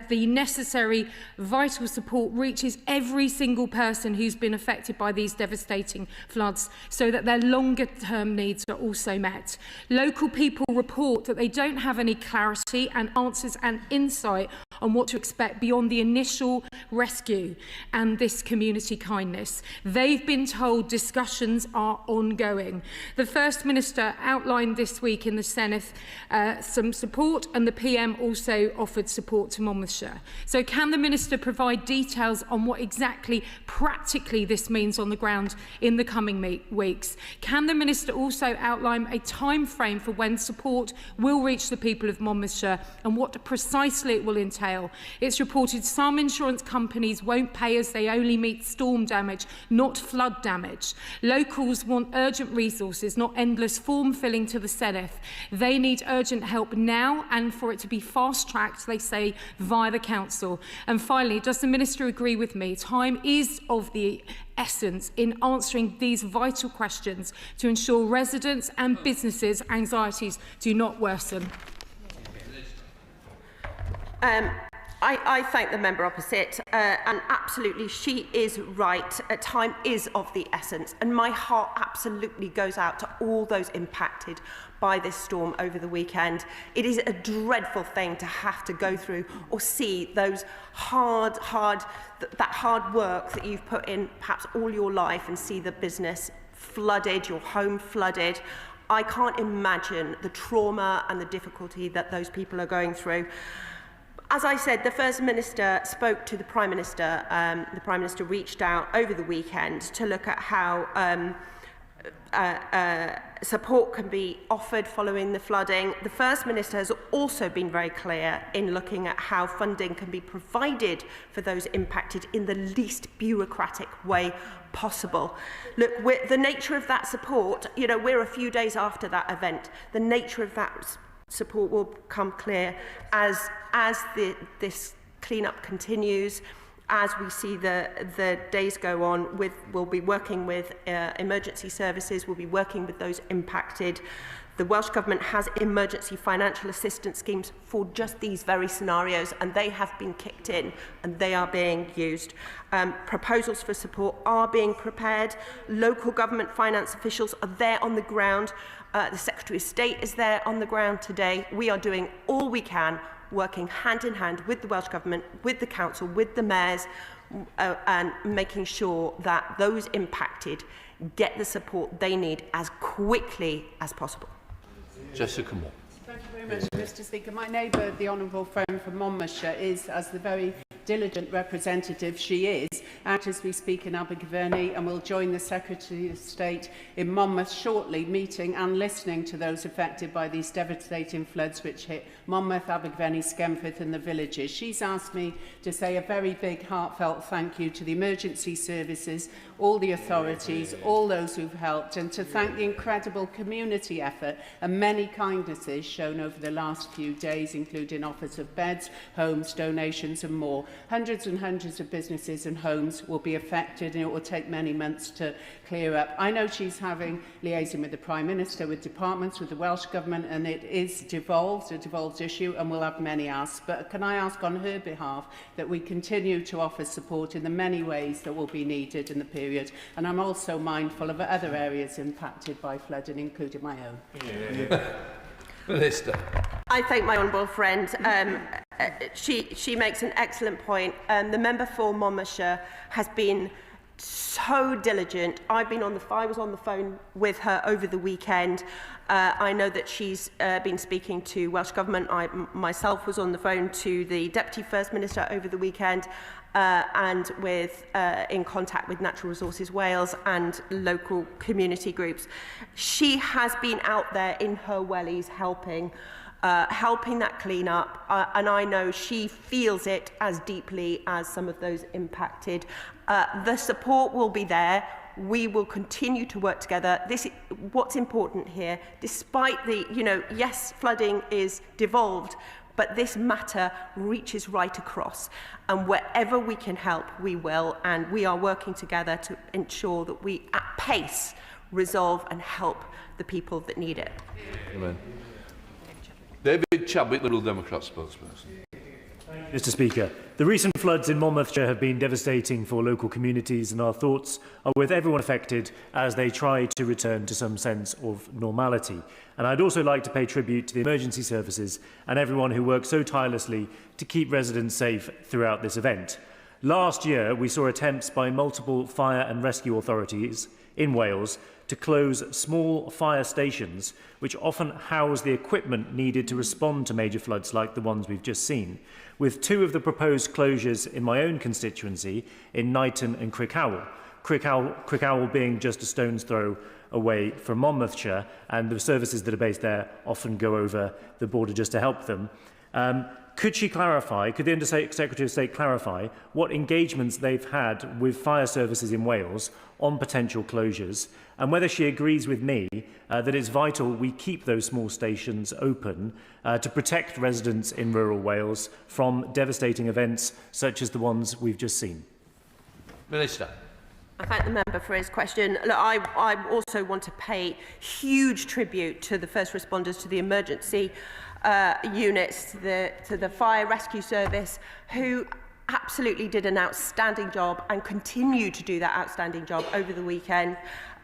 the necessary vital support reaches every single person who's been affected by these devastating floods, so that their longer term needs are also met. Local people report that they don't have any clarity and answers and insight on what to expect beyond the initial rescue and this community kindness. They've been told discussions are ongoing. The First Minister outlined this week in the Senate some support, and the PM also offered support to Monmouthshire. So can the Minister provide details on what exactly practically this means on the ground in the coming weeks? Can the Minister also outline a time frame for when support will reach the people of Monmouthshire and what precisely it will entail? It's reported some insurance companies won't pay as they only meet storm damage, not flood damage. Locals want urgent resources, not endless form filling to the Senedd. They need urgent help now, and for it to be fast-tracked, they say, via the Council. And finally, does the Minister agree with me? Time is of the essence in answering these vital questions to ensure residents' and businesses' anxieties do not worsen. I thank the member opposite, and absolutely she is right. Time is of the essence, and my heart absolutely goes out to all those impacted by this storm over the weekend. It is a dreadful thing to have to go through or see those hard work that you've put in perhaps all your life, and see the business flooded, your home flooded. I can't imagine the trauma and the difficulty that those people are going through. As I said, the First Minister spoke to the Prime Minister. The Prime Minister reached out over the weekend to look at how support can be offered following the flooding. The First Minister has also been very clear in looking at how funding can be provided for those impacted in the least bureaucratic way possible. Look, the nature of that support, you know, we're a few days after that event. The nature of that support will become clear as this clean-up continues, as we see the days go on. We'll be working with emergency services, we'll be working with those impacted. The Welsh Government has emergency financial assistance schemes for just these very scenarios, and they have been kicked in and they are being used. Proposals for support are being prepared. Local government finance officials are there on the ground. The Secretary of State is there on the ground today. We are doing all we can, working hand in hand with the Welsh Government, with the Council, with the mayors, and making sure that those impacted get the support they need as quickly as possible. Jessica Moore. Thank you very much, Mr. Speaker. My neighbour, the Honourable Friend from Monmouthshire, is, as the very diligent representative she is, out as we speak in Abergavenny, and will join the Secretary of State in Monmouth shortly, meeting and listening to those affected by these devastating floods which hit Monmouth, Abergavenny, Skemford and the villages. She's asked me to say a very big heartfelt thank you to the emergency services, all the authorities, all those who've helped, and to thank the incredible community effort and many kindnesses shown over the last few days, including offers of beds, homes, donations and more. Hundreds and hundreds of businesses and homes will be affected, and it will take many months to clear up. I know she's having liaison with the Prime Minister, with departments, with the Welsh Government, and it is a devolved issue, and we'll have many asks. But can I ask on her behalf that we continue to offer support in the many ways that will be needed in the period. And I'm also mindful of other areas impacted by flooding, including my own. Minister. I thank my honourable friend. She makes an excellent point. The member for Monmouthshire has been so diligent. I was on the phone with her over the weekend. I know that she's been speaking to Welsh Government. I myself was on the phone to the Deputy First Minister over the weekend, and in contact with Natural Resources Wales and local community groups. She has been out there in her wellies helping that clean up, and I know she feels it as deeply as some of those impacted. The support will be there. We will continue to work together. What's important here, despite the, yes, flooding is devolved, but this matter reaches right across. And wherever we can help, we will. And we are working together to ensure that we, at pace, resolve and help the people that need it. Amen. David Chadwick, Liberal Democrat spokesperson. Mr. Speaker, the recent floods in Monmouthshire have been devastating for local communities, and our thoughts are with everyone affected as they try to return to some sense of normality. And I'd also like to pay tribute to the emergency services and everyone who worked so tirelessly to keep residents safe throughout this event. Last year, we saw attempts by multiple fire and rescue authorities in Wales to close small fire stations which often house the equipment needed to respond to major floods like the ones we've just seen, with two of the proposed closures in my own constituency in Knighton and Crickhowell. Crickhowell being just a stone's throw away from Monmouthshire, and the services that are based there often go over the border just to help them. Could the Under-Secretary of State clarify what engagements they've had with fire services in Wales on potential closures, and whether she agrees with me that it's vital we keep those small stations open to protect residents in rural Wales from devastating events such as the ones we've just seen? Minister. I thank the member for his question. Look, I also want to pay huge tribute to the first responders, to the emergency units, to the fire rescue service, who absolutely did an outstanding job and continue to do that outstanding job over the weekend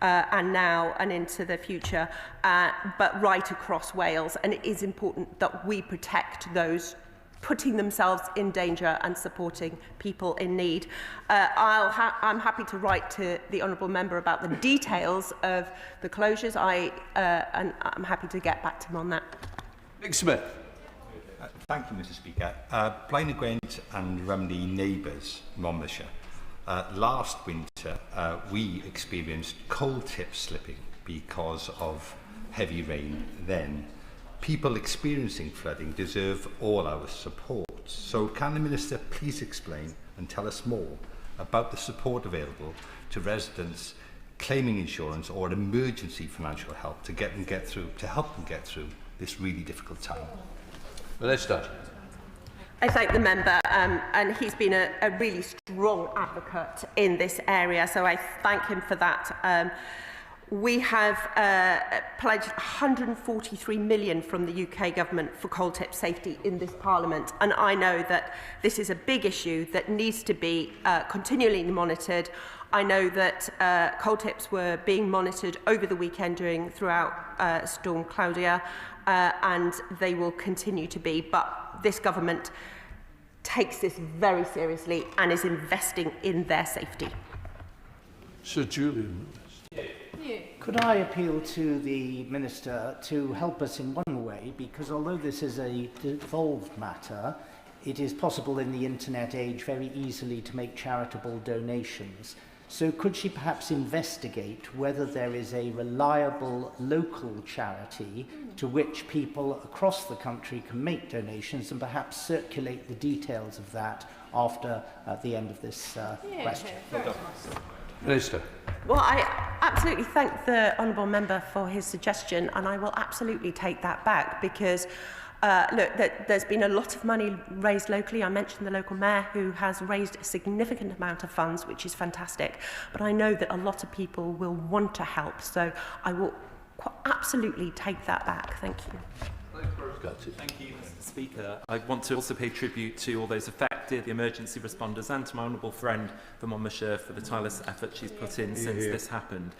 and now and into the future, but right across Wales. And it is important that we protect those putting themselves in danger and supporting people in need. I'm happy to write to the honourable member about the details of the closures, and I'm happy to get back to him on that. Nick Smith. Thank you, Mr. Speaker. Blaenau Gwent and Rumney neighbours, Monmouthshire. Last winter, we experienced coal tip slipping because of heavy rain then. People experiencing flooding deserve all our support. So can the Minister please explain and tell us more about the support available to residents claiming insurance or emergency financial help to help them get through this really difficult time? Minister. I thank the member, and he's been a really strong advocate in this area, so I thank him for that. We have pledged £143 million from the UK government for coal tip safety in this Parliament, and I know that this is a big issue that needs to be continually monitored. I know that coal tips were being monitored over the weekend throughout Storm Claudia, and they will continue to be, but this government takes this very seriously and is investing in their safety. Sir Julian. Could I appeal to the Minister to help us in one way, because although this is a devolved matter, it is possible in the internet age very easily to make charitable donations. So could she perhaps investigate whether there is a reliable local charity to which people across the country can make donations, and perhaps circulate the details of that after the end of this question? Minister. Well, I absolutely thank the honourable member for his suggestion, and I will absolutely take that back, because look, there's been a lot of money raised locally. I mentioned the local mayor, who has raised a significant amount of funds, which is fantastic. But I know that a lot of people will want to help, so I will absolutely take that back. Thank you. Thank you, Mr. Speaker. I want to also pay tribute to all those affected, the emergency responders, and to my honourable friend from Monmouthshire for the tireless effort she's put in since this happened.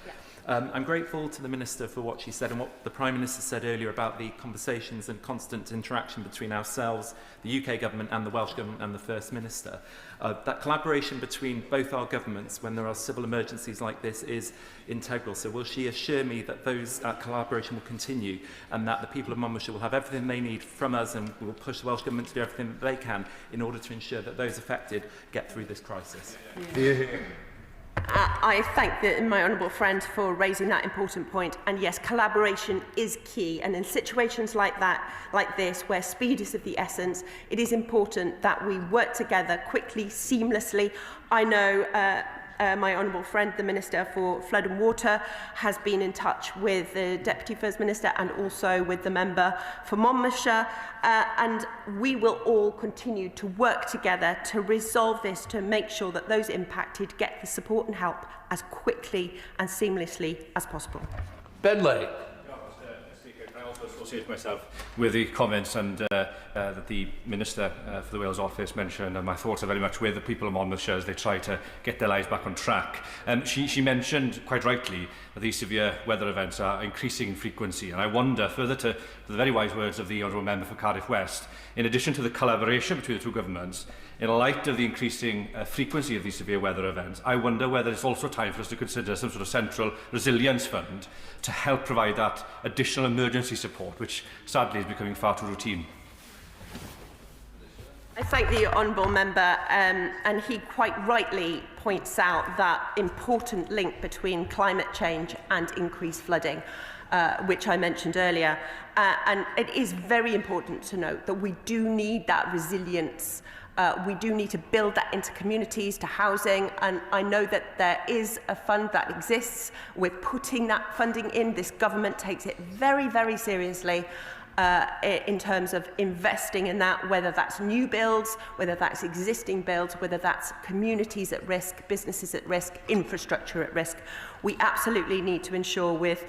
I'm grateful to the Minister for what she said and what the Prime Minister said earlier about the conversations and constant interaction between ourselves, the UK Government and the Welsh Government and the First Minister. That collaboration between both our governments when there are civil emergencies like this is integral. So will she assure me that those collaboration will continue and that the people of Monmouthshire will have everything they need from us, and we will push the Welsh Government to do everything that they can in order to ensure that those affected get through this crisis? I thank my honourable friend for raising that important point. And yes, collaboration is key. And in situations like this, where speed is of the essence, it is important that we work together quickly, seamlessly. I know my honourable friend, the Minister for Flood and Water, has been in touch with the Deputy First Minister and also with the member for Monmouthshire, and we will all continue to work together to resolve this, to make sure that those impacted get the support and help as quickly and seamlessly as possible. Bentley. I also associate myself with the comments and that the Minister for the Wales Office mentioned, and my thoughts are very much with the people of Monmouthshire as they try to get their lives back on track. She mentioned quite rightly that these severe weather events are increasing in frequency, and I wonder, further to the very wise words of the Honourable Member for Cardiff West, in addition to the collaboration between the two governments, in light of the increasing frequency of these severe weather events, I wonder whether it's also time for us to consider some sort of central resilience fund to help provide that additional emergency support, which sadly is becoming far too routine. I thank the honourable member, and he quite rightly points out that important link between climate change and increased flooding, which I mentioned earlier. And it is very important to note that we do need that resilience. We do need to build that into communities, to housing, and I know that there is a fund that exists. We're putting that funding in. This government takes it very, very seriously in terms of investing in that, whether that's new builds, whether that's existing builds, whether that's communities at risk, businesses at risk, infrastructure at risk. We absolutely need to ensure with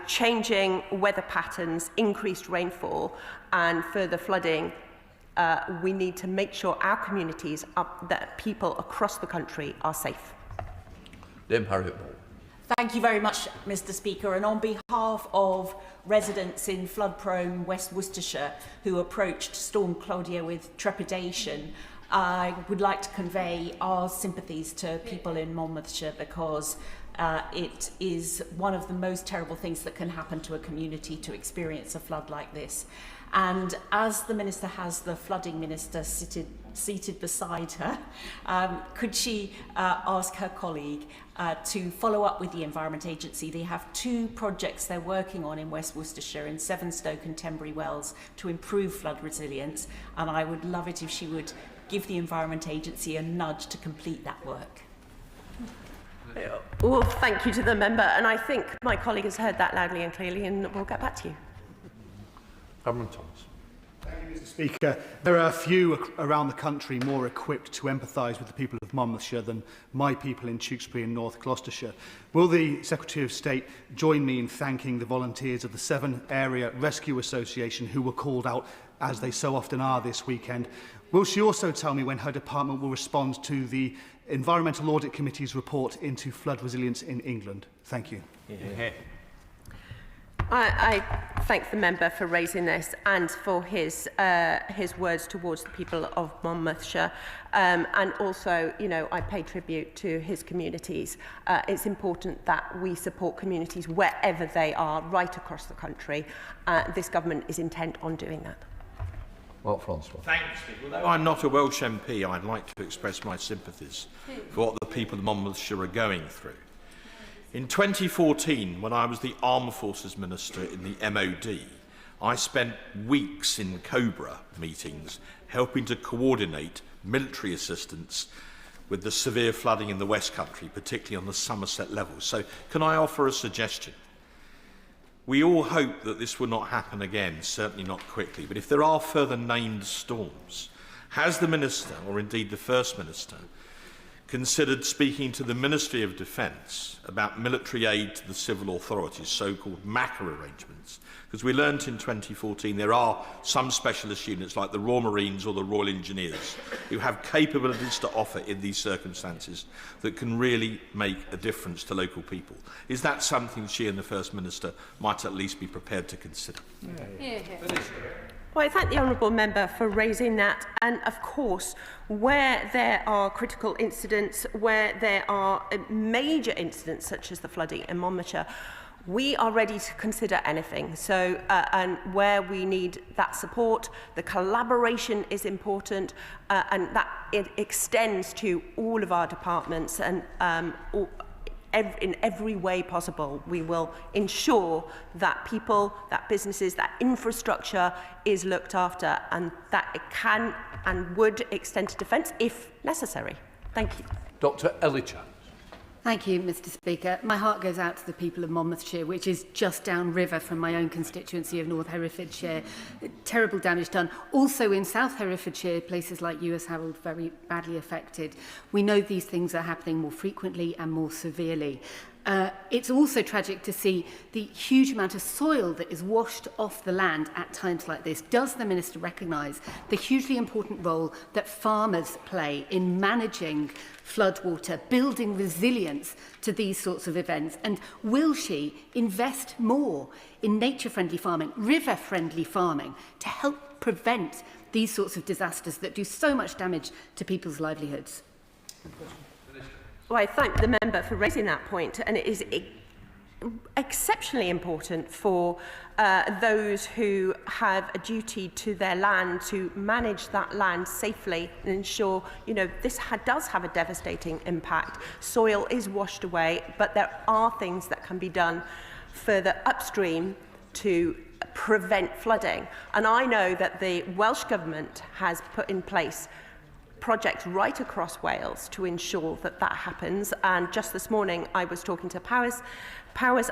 changing weather patterns, increased rainfall and further flooding, we need to make sure our communities, that people across the country are safe. Thank you very much, Mr. Speaker. And on behalf of residents in flood-prone West Worcestershire who approached Storm Claudia with trepidation, I would like to convey our sympathies to people in Monmouthshire, because it is one of the most terrible things that can happen to a community to experience a flood like this. And as the Minister has the Flooding Minister seated beside her, could she ask her colleague to follow up with the Environment Agency? They have 2 projects they're working on in West Worcestershire, in Sevenoaks and Tenbury Wells, to improve flood resilience, and I would love it if she would give the Environment Agency a nudge to complete that work. Well, thank you to the member, and I think my colleague has heard that loudly and clearly, and we'll get back to you. Cameron Thomas. Thank you, Mr. Speaker. There are few around the country more equipped to empathise with the people of Monmouthshire than my people in Tewkesbury and North Gloucestershire. Will the Secretary of State join me in thanking the volunteers of the Severn Area Rescue Association who were called out, as they so often are this weekend? Will she also tell me when her department will respond to the Environmental Audit Committee's report into flood resilience in England? Thank you. I thank the member for raising this and for his words towards the people of Monmouthshire, and also, you know, I pay tribute to his communities. It's important that we support communities wherever they are, right across the country. This government is intent on doing that. Mark Francois. Thanks, Steve. Although I'm not a Welsh MP, I'd like to express my sympathies for what the people of Monmouthshire are going through. In 2014, when I was the Armed Forces Minister in the MOD, I spent weeks in Cobra meetings helping to coordinate military assistance with the severe flooding in the West Country, particularly on the Somerset level. So can I offer a suggestion? We all hope that this will not happen again, certainly not quickly, but if there are further named storms, has the Minister, or indeed the First Minister, considered speaking to the Ministry of Defence about military aid to the civil authorities, so-called MACA arrangements? Because we learnt in 2014 there are some specialist units like the Royal Marines or the Royal Engineers who have capabilities to offer in these circumstances that can really make a difference to local people. Is that something she and the First Minister might at least be prepared to consider? Well, I thank the honourable member for raising that. And of course, where there are critical incidents, where there are major incidents such as the flooding in Monmouthshire, we are ready to consider anything. So, and where we need that support, the collaboration is important, and that it extends to all of our departments, and in every way possible, we will ensure that people, that businesses, that infrastructure is looked after, and that it can and would extend to defence if necessary. Thank you. Dr. Ellichan. Thank you, Mr. Speaker. My heart goes out to the people of Monmouthshire, which is just downriver from my own constituency of North Herefordshire. Terrible damage done. Also in South Herefordshire, places like US Harold very badly affected. We know these things are happening more frequently and more severely. It's also tragic to see the huge amount of soil that is washed off the land at times like this. Does the Minister recognise the hugely important role that farmers play in managing floodwater, building resilience to these sorts of events? And will she invest more in nature-friendly farming, river-friendly farming, to help prevent these sorts of disasters that do so much damage to people's livelihoods? Well, I thank the member for raising that point, and it is exceptionally important for those who have a duty to their land to manage that land safely and ensure, this does have a devastating impact. Soil is washed away, but there are things that can be done further upstream to prevent flooding. And I know that the Welsh Government has put in place projects right across Wales to ensure that that happens. And just this morning, I was talking to Powys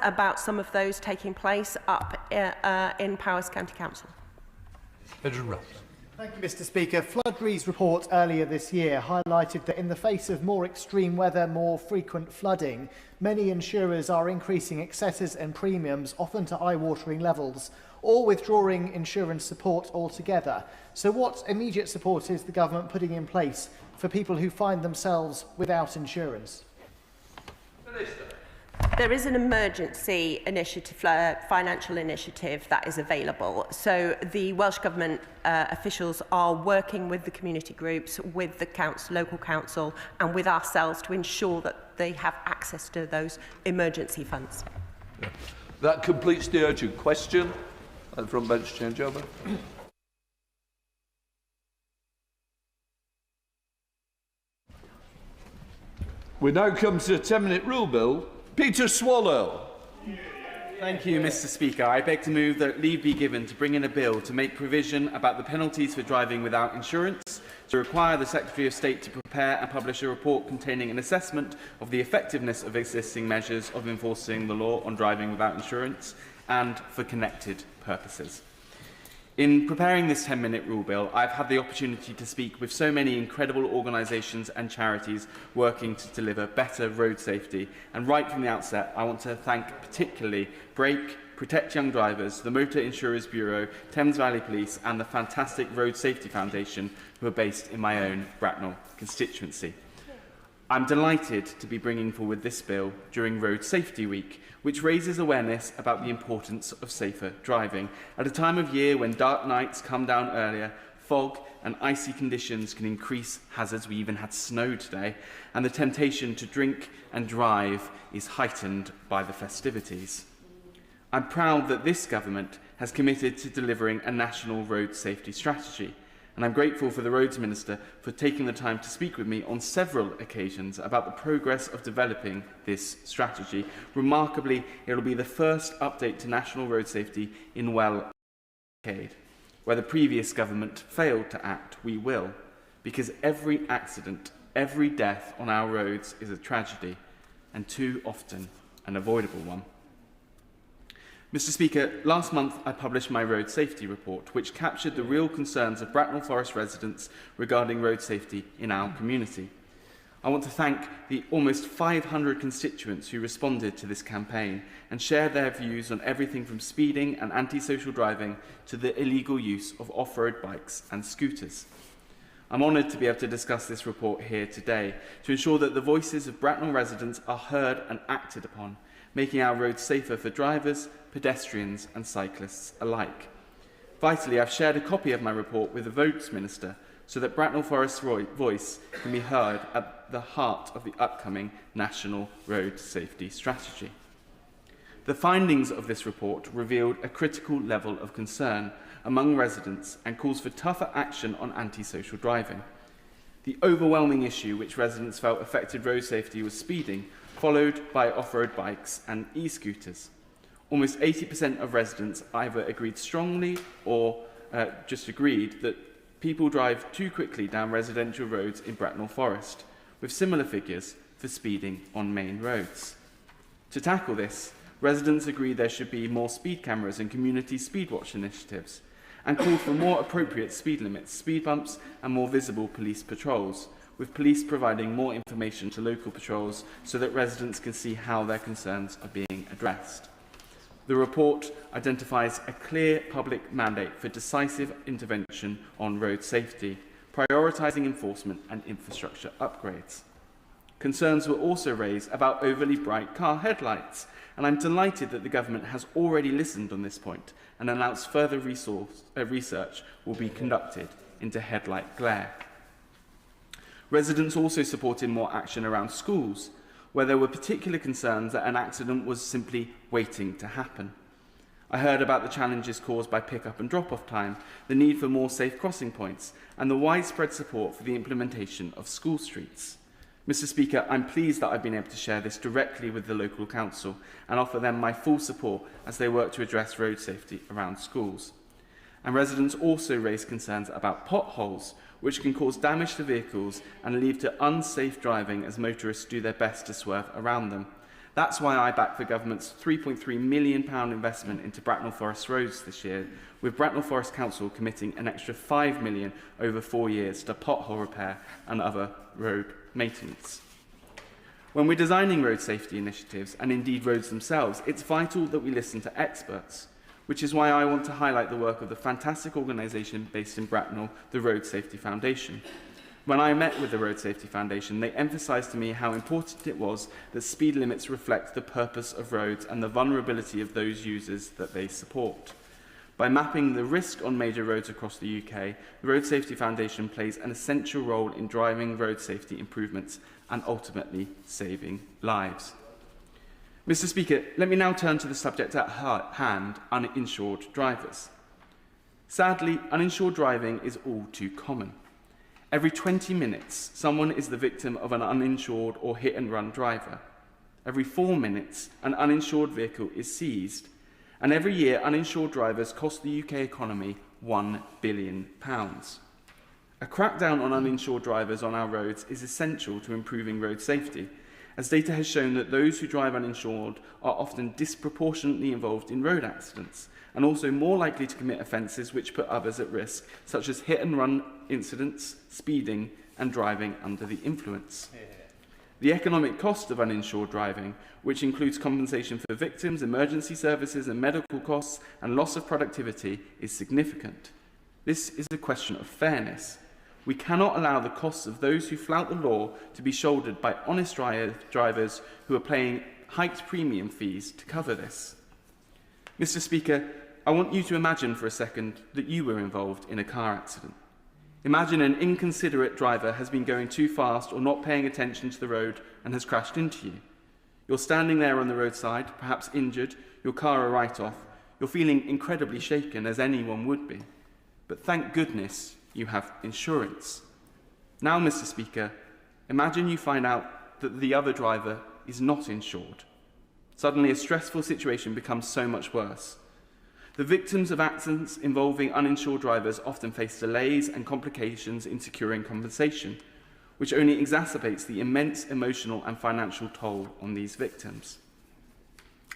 about some of those taking place up in Powys County Council. Thank you, Mr. Speaker. Floodre's report earlier this year highlighted that in the face of more extreme weather, more frequent flooding, many insurers are increasing excesses and premiums, often to eye-watering levels, or withdrawing insurance support altogether. So what immediate support is the government putting in place for people who find themselves without insurance? There is an emergency initiative, financial initiative that is available. So the Welsh Government officials are working with the community groups, with the local council and with ourselves to ensure that they have access to those emergency funds. Yeah. That completes the urgent question. From bench changeover. We now come to the 10-minute rule bill. Peter Swallow. Thank you, Mr. Speaker. I beg to move that leave be given to bring in a bill to make provision about the penalties for driving without insurance, to require the Secretary of State to prepare and publish a report containing an assessment of the effectiveness of existing measures of enforcing the law on driving without insurance, and for connected purposes. In preparing this 10-minute rule bill, I've had the opportunity to speak with so many incredible organisations and charities working to deliver better road safety, and right from the outset I want to thank particularly Brake, Protect Young Drivers, the Motor Insurers Bureau, Thames Valley Police and the fantastic Road Safety Foundation, who are based in my own Bracknell constituency. I'm delighted to be bringing forward this bill during Road Safety Week, which raises awareness about the importance of safer driving. At a time of year when dark nights come down earlier, fog and icy conditions can increase hazards. We even had snow today, and the temptation to drink and drive is heightened by the festivities. I'm proud that this government has committed to delivering a national road safety strategy, And I'm grateful for the Roads Minister for taking the time to speak with me on several occasions about the progress of developing this strategy. Remarkably, it will be the first update to national road safety in well a decade. Where the previous government failed to act, we will, because every accident, every death on our roads is a tragedy, and too often an avoidable one. Mr. Speaker, last month I published my road safety report, which captured the real concerns of Bracknell Forest residents regarding road safety in our community. I want to thank the almost 500 constituents who responded to this campaign and shared their views on everything from speeding and antisocial driving to the illegal use of off-road bikes and scooters. I'm honoured to be able to discuss this report here today to ensure that the voices of Bracknell residents are heard and acted upon, making our roads safer for drivers, pedestrians and cyclists alike. Vitally, I've shared a copy of my report with the Roads Minister so that Bracknell Forest's voice can be heard at the heart of the upcoming National Road Safety Strategy. The findings of this report revealed a critical level of concern among residents and calls for tougher action on antisocial driving. The overwhelming issue which residents felt affected road safety was speeding, followed by off-road bikes and e-scooters. Almost 80% of residents either agreed strongly or just agreed that people drive too quickly down residential roads in Bracknell Forest, with similar figures for speeding on main roads. To tackle this, residents agreed there should be more speed cameras and community speed watch initiatives, and called for more appropriate speed limits, speed bumps and more visible police patrols, with police providing more information to local patrols so that residents can see how their concerns are being addressed. The report identifies a clear public mandate for decisive intervention on road safety, prioritising enforcement and infrastructure upgrades. Concerns were also raised about overly bright car headlights, and I'm delighted that the government has already listened on this point and announced further research will be conducted into headlight glare. Residents also supported more action around schools, where there were particular concerns that an accident was simply waiting to happen. I heard about the challenges caused by pick-up and drop-off time, the need for more safe crossing points, and the widespread support for the implementation of school streets. Mr. Speaker, I'm pleased that I've been able to share this directly with the local council and offer them my full support as they work to address road safety around schools. And residents also raised concerns about potholes, which can cause damage to vehicles and lead to unsafe driving as motorists do their best to swerve around them. That's why I backed the government's £3.3 million investment into Bracknell Forest roads this year, with Bracknell Forest Council committing an extra £5 million over 4 years to pothole repair and other road maintenance. When we're designing road safety initiatives, and indeed roads themselves, it's vital that we listen to experts, which is why I want to highlight the work of the fantastic organisation based in Bracknell, the Road Safety Foundation. When I met with the Road Safety Foundation, they emphasised to me how important it was that speed limits reflect the purpose of roads and the vulnerability of those users that they support. By mapping the risk on major roads across the UK, the Road Safety Foundation plays an essential role in driving road safety improvements and ultimately saving lives. Mr. Speaker, let me now turn to the subject at hand, uninsured drivers. Sadly, uninsured driving is all too common. Every 20 minutes, someone is the victim of an uninsured or hit-and-run driver. Every 4 minutes, an uninsured vehicle is seized. And every year, uninsured drivers cost the UK economy £1 billion. A crackdown on uninsured drivers on our roads is essential to improving road safety, as data has shown that those who drive uninsured are often disproportionately involved in road accidents and also more likely to commit offences which put others at risk, such as hit-and-run incidents, speeding and driving under the influence. The economic cost of uninsured driving, which includes compensation for victims, emergency services and medical costs and loss of productivity, is significant. This is a question of fairness. We cannot allow the costs of those who flout the law to be shouldered by honest drivers who are paying hiked premium fees to cover this. Mr. Speaker, I want you to imagine for a second that you were involved in a car accident. Imagine an inconsiderate driver has been going too fast or not paying attention to the road and has crashed into you. You're standing there on the roadside, perhaps injured, your car a write-off. You're feeling incredibly shaken, as anyone would be. But thank goodness you have insurance. Now, Mr. Speaker, imagine you find out that the other driver is not insured. Suddenly, a stressful situation becomes so much worse. The victims of accidents involving uninsured drivers often face delays and complications in securing compensation, which only exacerbates the immense emotional and financial toll on these victims.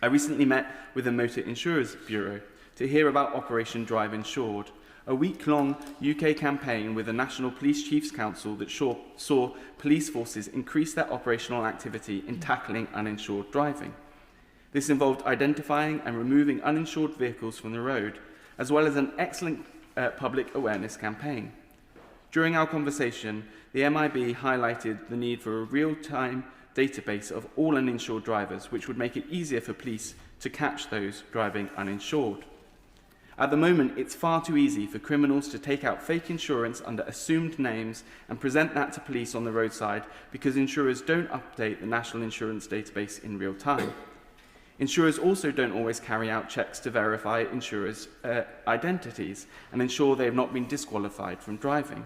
I recently met with the Motor Insurers Bureau to hear about Operation Drive Insured, a week-long UK campaign with the National Police Chiefs Council that saw police forces increase their operational activity in tackling uninsured driving. This involved identifying and removing uninsured vehicles from the road, as well as an excellent public awareness campaign. During our conversation, the MIB highlighted the need for a real-time database of all uninsured drivers, which would make it easier for police to catch those driving uninsured. At the moment, it's far too easy for criminals to take out fake insurance under assumed names and present that to police on the roadside because insurers don't update the National Insurance Database in real time. Insurers also don't always carry out checks to verify insurers' identities and ensure they have not been disqualified from driving.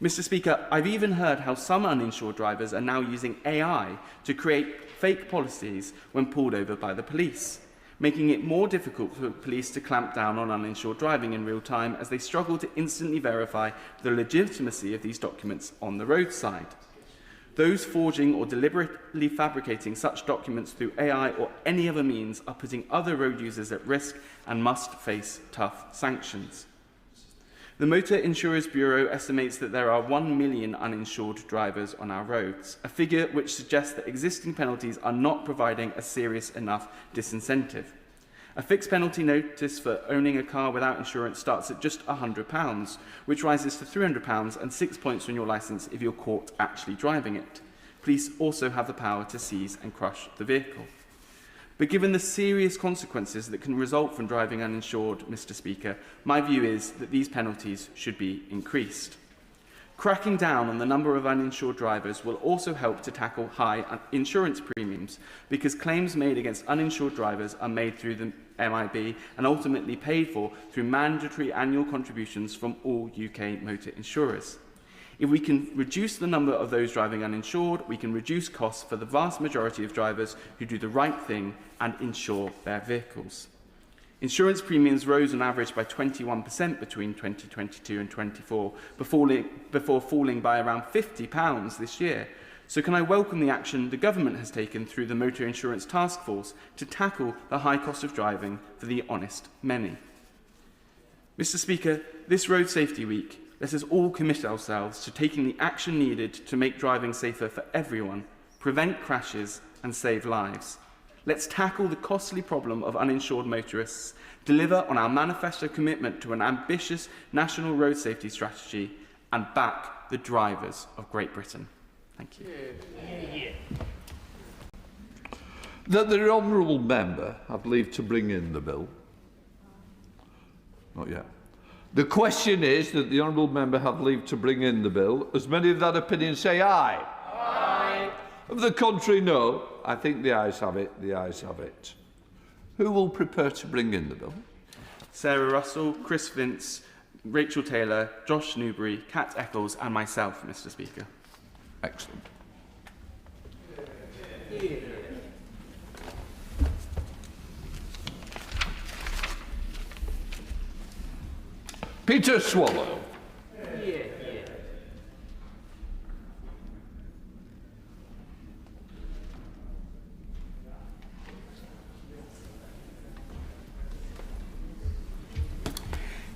Mr. Speaker, I've even heard how some uninsured drivers are now using AI to create fake policies when pulled over by the police, making it more difficult for police to clamp down on uninsured driving in real time as they struggle to instantly verify the legitimacy of these documents on the roadside. Those forging or deliberately fabricating such documents through AI or any other means are putting other road users at risk and must face tough sanctions. The Motor Insurers Bureau estimates that there are 1 million uninsured drivers on our roads, a figure which suggests that existing penalties are not providing a serious enough disincentive. A fixed penalty notice for owning a car without insurance starts at just £100, which rises to £300 and 6 points on your licence if you're caught actually driving it. Police also have the power to seize and crush the vehicle. But given the serious consequences that can result from driving uninsured, Mr. Speaker, my view is that these penalties should be increased. Cracking down on the number of uninsured drivers will also help to tackle high insurance premiums, because claims made against uninsured drivers are made through the MIB and ultimately paid for through mandatory annual contributions from all UK motor insurers. If we can reduce the number of those driving uninsured, we can reduce costs for the vast majority of drivers who do the right thing and insure their vehicles. Insurance premiums rose on average by 21% between 2022 and 2024, before falling by around £50 this year. So can I welcome the action the government has taken through the Motor Insurance Task Force to tackle the high cost of driving for the honest many? Mr. Speaker, this Road Safety Week, let us all commit ourselves to taking the action needed to make driving safer for everyone, prevent crashes and save lives. Let's tackle the costly problem of uninsured motorists, deliver on our manifesto commitment to an ambitious national road safety strategy, and back the drivers of Great Britain. Thank you. That the honourable member have leave to bring in the bill. Not yet. The question is that the honourable member have leave to bring in the bill. As many of that opinion say aye. Aye. Of the contrary, no. I think the ayes have it. The ayes have it. Who will prepare to bring in the bill? Sarah Russell, Chris Vince, Rachel Taylor, Josh Newbury, Kat Eccles and myself, Mr. Speaker. Excellent. Peter Swallow.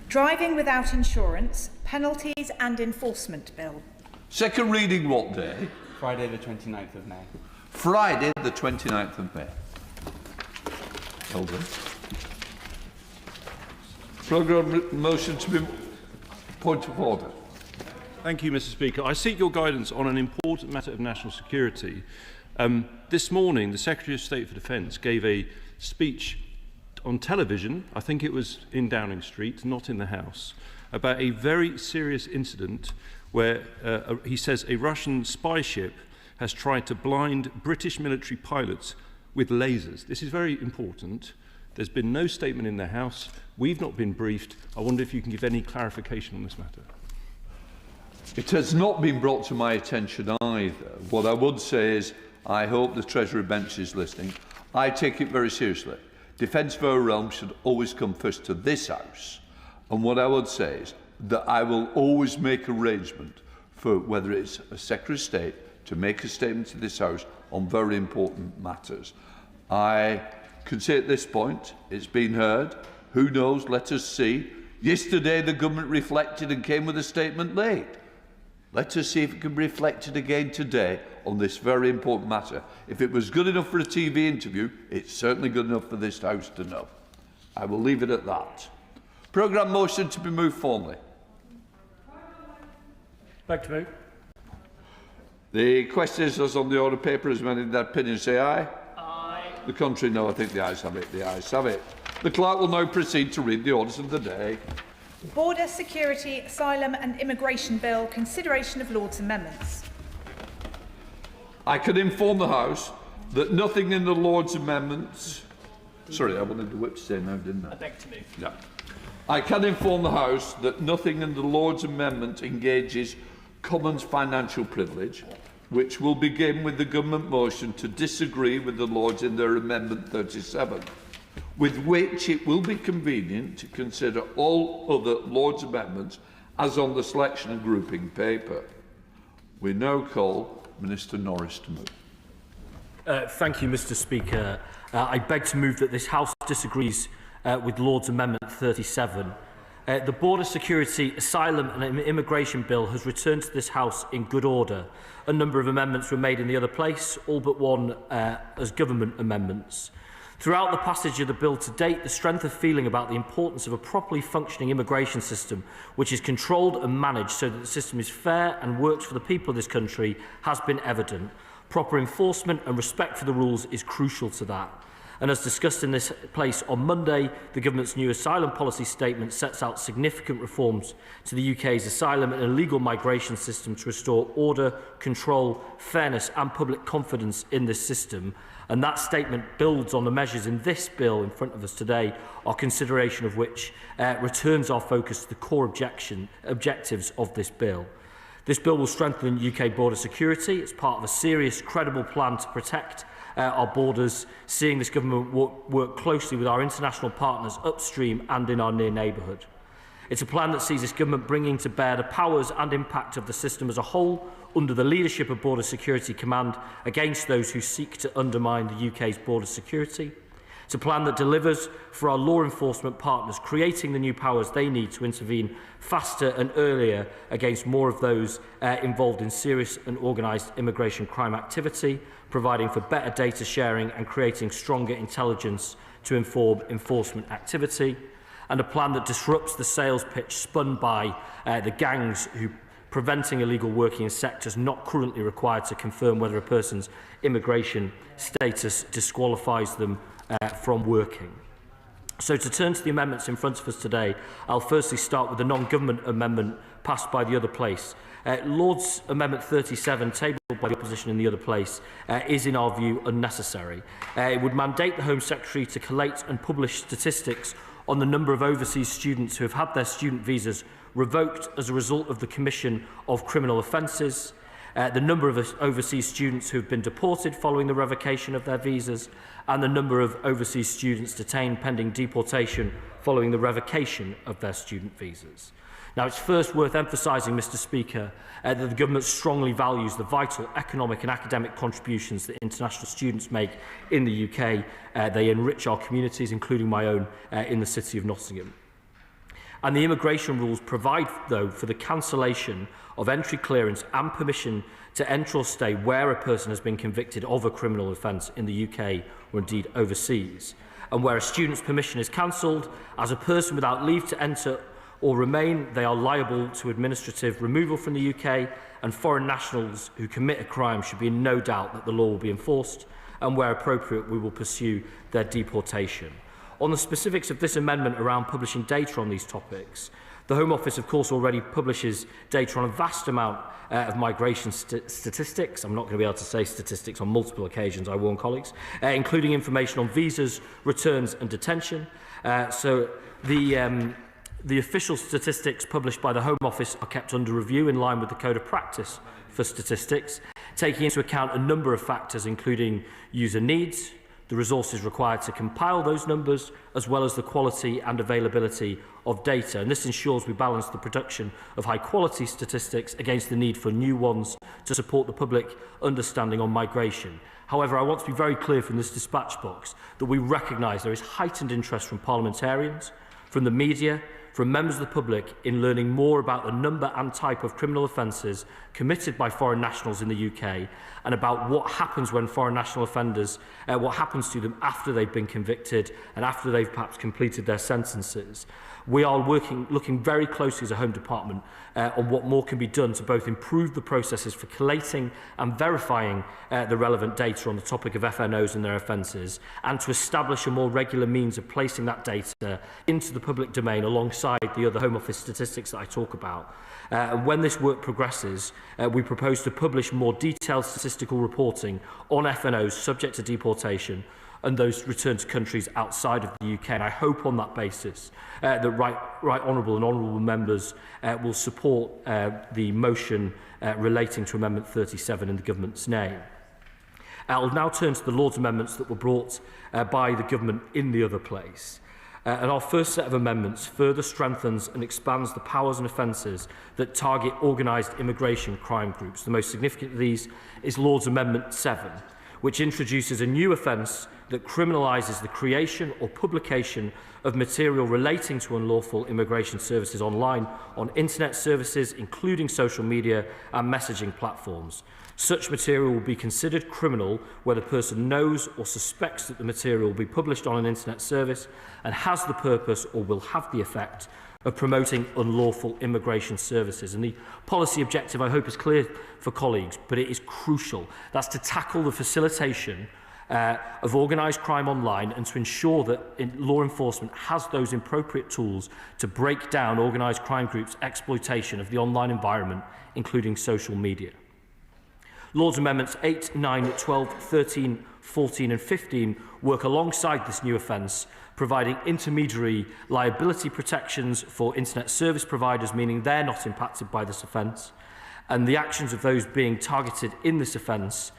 Driving without insurance, penalties and enforcement bill. Second reading what day? Friday the 29th of May. Friday the 29th of May. Well done. Programme motion to be point of order. Thank you, Mr. Speaker. I seek your guidance on an important matter of national security. This morning, the Secretary of State for Defence gave a speech on television, I think it was in Downing Street, not in the House, about a very serious incident where he says a Russian spy ship has tried to blind British military pilots with lasers. This is very important. There's been no statement in the House. We've not been briefed. I wonder if you can give any clarification on this matter. It has not been brought to my attention either. What I would say is I hope the Treasury bench is listening. I take it very seriously. Defence of our realm should always come first to this House. And what I would say is that I will always make arrangement for whether it's a Secretary of State to make a statement to this House on very important matters. I can say at this point, it's been heard. Who knows? Let us see. Yesterday, the government reflected and came with a statement late. Let us see if it can be reflected again today on this very important matter. If it was good enough for a TV interview, it's certainly good enough for this House to know. I will leave it at that. Programme motion to be moved formally. Back to move. The questioners as on the order paper as many in their opinion say aye. Aye. The contrary, no. I think the ayes have it. The ayes have it. The clerk will now proceed to read the orders of the day. Border Security, Asylum and Immigration Bill, consideration of Lord's amendments. I can inform the House that nothing in the Lord's amendments... Sorry, I wanted the whip to say now, didn't I? I beg to move. Yeah. I can inform the House that nothing in the Lord's amendment engages Commons financial privilege, which will begin with the government motion to disagree with the Lords in their Amendment 37, with which it will be convenient to consider all other Lords amendments as on the selection and grouping paper. We now call Minister Norris to move. Thank you, Mr. Speaker. I beg to move that this House disagrees with Lord's Amendment 37. The Border Security, Asylum and Immigration Bill has returned to this House in good order. A number of amendments were made in the other place, all but one as government amendments. Throughout the passage of the bill to date, the strength of feeling about the importance of a properly functioning immigration system, which is controlled and managed so that the system is fair and works for the people of this country, has been evident. Proper enforcement and respect for the rules is crucial to that. And as discussed in this place on Monday, the government's new asylum policy statement sets out significant reforms to the UK's asylum and illegal migration system to restore order, control, fairness and public confidence in this system. And that statement builds on the measures in this bill in front of us today, our consideration of which returns our focus to the core objectives of this bill. This bill will strengthen UK border security. It's part of a serious, credible plan to protect our borders, seeing this government work closely with our international partners upstream and in our near neighbourhood. It's a plan that sees this government bringing to bear the powers and impact of the system as a whole under the leadership of Border Security Command against those who seek to undermine the UK's border security. It's a plan that delivers for our law enforcement partners, creating the new powers they need to intervene faster and earlier against more of those involved in serious and organised immigration crime activity, providing for better data sharing and creating stronger intelligence to inform enforcement activity, and a plan that disrupts the sales pitch spun by the gangs who preventing illegal working in sectors not currently required to confirm whether a person's immigration status disqualifies them from working. So to turn to the amendments in front of us today, I'll firstly start with the non-government amendment passed by the other place. Lord's Amendment 37, tabled by the opposition in the other place, is in our view unnecessary. It would mandate the Home Secretary to collate and publish statistics on the number of overseas students who have had their student visas revoked as a result of the commission of criminal offences, the number of overseas students who have been deported following the revocation of their visas, and the number of overseas students detained pending deportation following the revocation of their student visas. Now, it's first worth emphasising, Mr. Speaker, that the government strongly values the vital economic and academic contributions that international students make in the UK. They enrich our communities, including my own, in the city of Nottingham. And the immigration rules provide, though, for the cancellation of entry clearance and permission to enter or stay where a person has been convicted of a criminal offence in the UK or indeed overseas. And where a student's permission is cancelled, as a person without leave to enter or remain, they are liable to administrative removal from the UK, and foreign nationals who commit a crime should be in no doubt that the law will be enforced, and where appropriate we will pursue their deportation. On the specifics of this amendment around publishing data on these topics, the Home Office, of course, already publishes data on a vast amount of migration statistics. I'm not going to be able to say statistics on multiple occasions, I warn colleagues, including information on visas, returns and detention. So the The official statistics published by the Home Office are kept under review in line with the Code of Practice for Statistics, taking into account a number of factors including user needs, the resources required to compile those numbers, as well as the quality and availability of data. And this ensures we balance the production of high-quality statistics against the need for new ones to support the public understanding on migration. However, I want to be very clear from this dispatch box that we recognise there is heightened interest from parliamentarians, from the media, from members of the public in learning more about the number and type of criminal offences committed by foreign nationals in the UK and about what happens when foreign national offenders, what happens to them after they've been convicted and after they've perhaps completed their sentences. We are looking very closely as a Home Department on what more can be done to both improve the processes for collating and verifying the relevant data on the topic of FNOs and their offences, and to establish a more regular means of placing that data into the public domain alongside the other Home Office statistics that I talk about. And when this work progresses, we propose to publish more detailed statistical reporting on FNOs subject to deportation and those returned to countries outside of the UK. And I hope on that basis that right honourable and honourable members will support the motion relating to Amendment 37 in the government's name. I'll now turn to the Lord's amendments that were brought by the government in the other place. And our first set of amendments further strengthens and expands the powers and offences that target organised immigration crime groups. The most significant of these is Lord's Amendment 7, which introduces a new offence that criminalises the creation or publication of material relating to unlawful immigration services online on internet services, including social media and messaging platforms. Such material will be considered criminal where the person knows or suspects that the material will be published on an internet service and has the purpose or will have the effect of promoting unlawful immigration services. And the policy objective, I hope, is clear for colleagues, but it is crucial. That's to tackle the facilitation of organised crime online and to ensure that law enforcement has those appropriate tools to break down organised crime groups' exploitation of the online environment, including social media. Lord's Amendments 8, 9, 12, 13, 14 and 15 work alongside this new offence, providing intermediary liability protections for internet service providers, meaning they're not impacted by this offence, and the actions of those being targeted in this offence,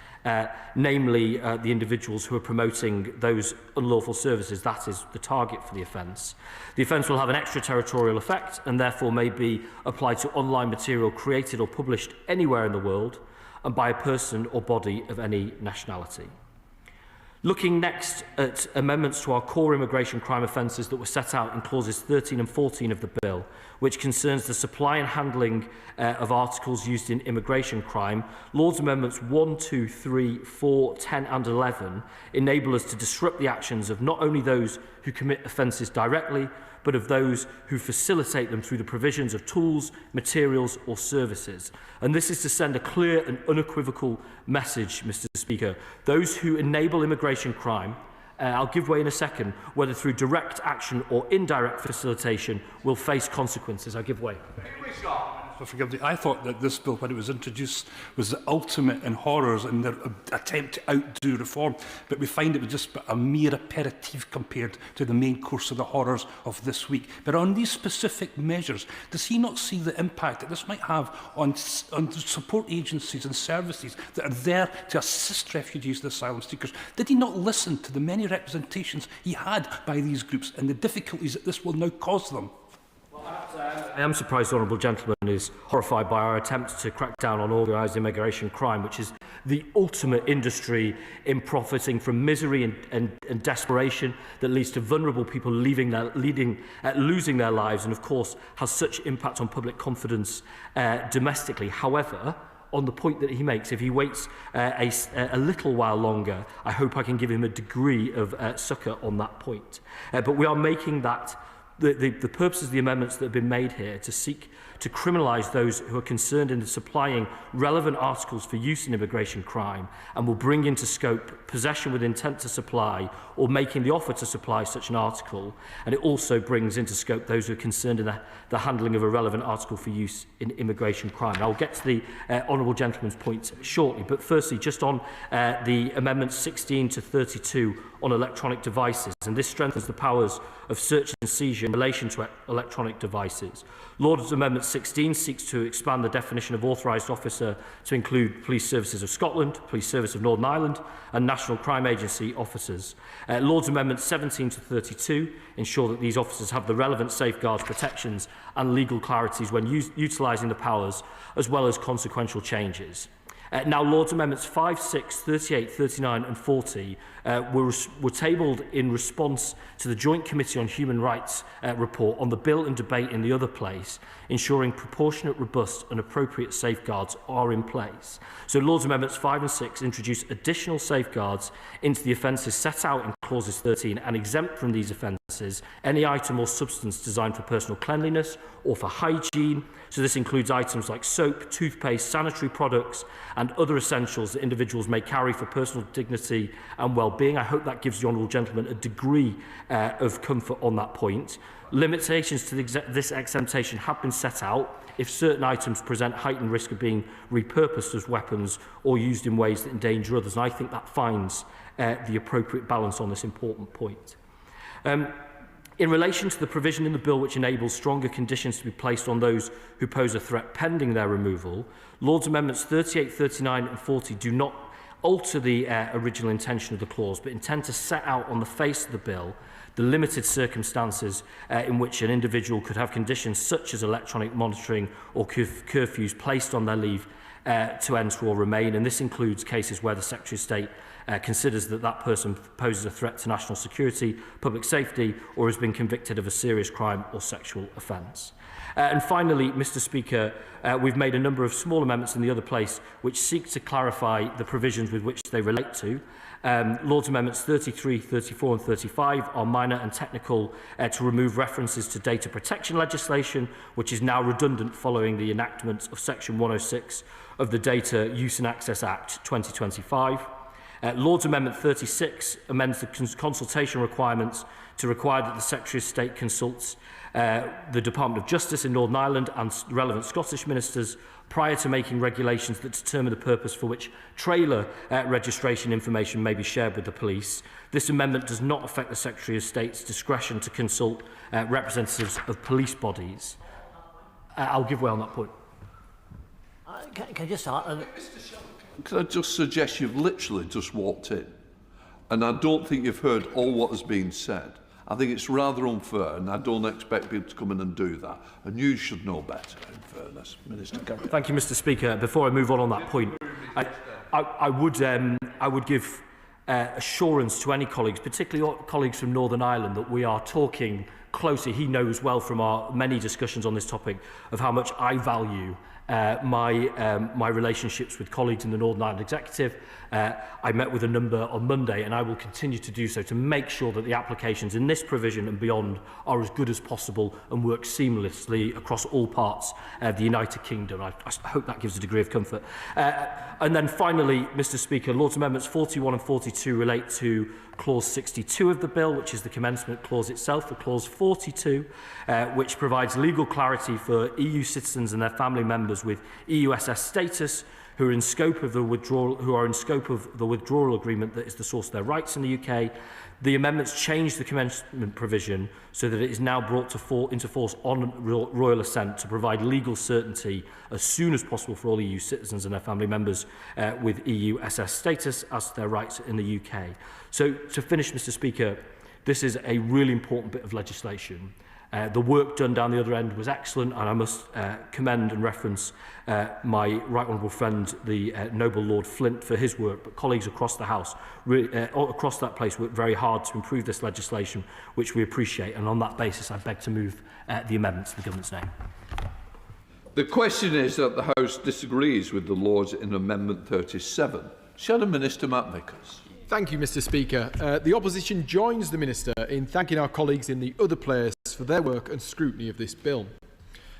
namely the individuals who are promoting those unlawful services, that is the target for the offence. The offence will have an extraterritorial effect and therefore may be applied to online material created or published anywhere in the world and by a person or body of any nationality. Looking next at amendments to our core immigration crime offences that were set out in clauses 13 and 14 of the bill, which concerns the supply and handling of articles used in immigration crime, Lord's Amendments 1, 2, 3, 4, 10 and 11 enable us to disrupt the actions of not only those who commit offences directly, but of those who facilitate them through the provisions of tools, materials or services. And this is to send a clear and unequivocal message, Mr. Speaker. Those who enable immigration crime, I'll give way in a second, whether through direct action or indirect facilitation, will face consequences. I give way. Forgive me, I thought that this bill, when it was introduced, was the ultimate in horrors in their attempt to outdo reform. But we find it was just a mere aperitif compared to the main course of the horrors of this week. But on these specific measures, does he not see the impact that this might have on the support agencies and services that are there to assist refugees and asylum seekers? Did he not listen to the many representations he had by these groups and the difficulties that this will now cause them? I am surprised the Honourable Gentleman is horrified by our attempts to crack down on organised immigration crime, which is the ultimate industry in profiting from misery and desperation that leads to vulnerable people losing their lives and, of course, has such impact on public confidence domestically. However, on the point that he makes, if he waits a little while longer, I hope I can give him a degree of succour on that point. But we are making that the purposes of the amendments that have been made here to seek to criminalise those who are concerned in supplying relevant articles for use in immigration crime, and will bring into scope possession with intent to supply or making the offer to supply such an article. And it also brings into scope those who are concerned in the handling of a relevant article for use in immigration crime. And I'll get to the honourable gentleman's point shortly, but firstly, just on the amendments 16 to 32 on electronic devices, and this strengthens the powers of search and seizure in relation to electronic devices. Lord's Amendment 16 seeks to expand the definition of authorised officer to include Police Services of Scotland, Police Service of Northern Ireland and National Crime Agency officers. Lord's Amendment 17 to 32 ensure that these officers have the relevant safeguards, protections and legal clarities when utilising the powers, as well as consequential changes. Now, Lord's Amendments 5, 6, 38, 39 and 40 were tabled in response to the Joint Committee on Human Rights report on the bill and debate in the other place, ensuring proportionate, robust and appropriate safeguards are in place. So Lord's Amendments 5 and 6 introduce additional safeguards into the offences set out in clauses 13 and exempt from these offences any item or substance designed for personal cleanliness or for hygiene. So this includes items like soap, toothpaste, sanitary products and other essentials that individuals may carry for personal dignity and well-being. I hope that gives the honourable gentleman a degree of comfort on that point. Limitations to this exemption have been set out if certain items present heightened risk of being repurposed as weapons or used in ways that endanger others. And I think that finds the appropriate balance on this important point. In relation to the provision in the bill which enables stronger conditions to be placed on those who pose a threat pending their removal, Lord's Amendments 38, 39 and 40 do not alter the original intention of the clause, but intend to set out on the face of the bill the limited circumstances in which an individual could have conditions such as electronic monitoring or curfews placed on their leave to enter or remain. And this includes cases where the Secretary of State considers that that person poses a threat to national security, public safety, or has been convicted of a serious crime or sexual offence. And finally, Mr Speaker, we've made a number of small amendments in the other place which seek to clarify the provisions with which they relate to. Lord's Amendments 33, 34 and 35 are minor and technical to remove references to data protection legislation, which is now redundant following the enactment of Section 106 of the Data Use and Access Act 2025. Lord's Amendment 36 amends the consultation requirements to require that the Secretary of State consults the Department of Justice in Northern Ireland and relevant Scottish ministers prior to making regulations that determine the purpose for which trailer registration information may be shared with the police. This amendment does not affect the Secretary of State's discretion to consult representatives of police bodies. I'll give way on that point. Can I just Can I just suggest you've literally just walked in, and I don't think you've heard all what has been said. I think it's rather unfair, and I don't expect people to come in and do that. And you should know better, in fairness. Minister Kerry. Thank you, Mr Speaker. Before I move on that point, I would give assurance to any colleagues, particularly colleagues from Northern Ireland, that we are talking closely. He knows well from our many discussions on this topic of how much I value my relationships with colleagues in the Northern Ireland Executive. I met with a number on Monday, and I will continue to do so to make sure that the applications in this provision and beyond are as good as possible and work seamlessly across all parts of the United Kingdom. I hope that gives a degree of comfort. And then finally, Mr Speaker, Lord's Amendments 41 and 42 relate to Clause 62 of the bill, which is the commencement clause itself, for Clause 42, which provides legal clarity for EU citizens and their family members with EUSS status who are in scope of the withdrawal agreement that is the source of their rights in the UK. The amendments change the commencement provision so that it is now brought into force on royal assent to provide legal certainty as soon as possible for all EU citizens and their family members with EUSS status as to their rights in the UK. So to finish, Mr Speaker, this is a really important bit of legislation. The work done down the other end was excellent, and I must commend and reference my right honourable friend, the noble Lord Flint, for his work, but colleagues across the House, across that place, worked very hard to improve this legislation, which we appreciate, and on that basis I beg to move the amendments in the government's name. The question is that the House disagrees with the Lords in Amendment 37. Shadow Minister Matt Vickers. Thank you, Mr Speaker. The opposition joins the Minister in thanking our colleagues in the other place for their work and scrutiny of this bill.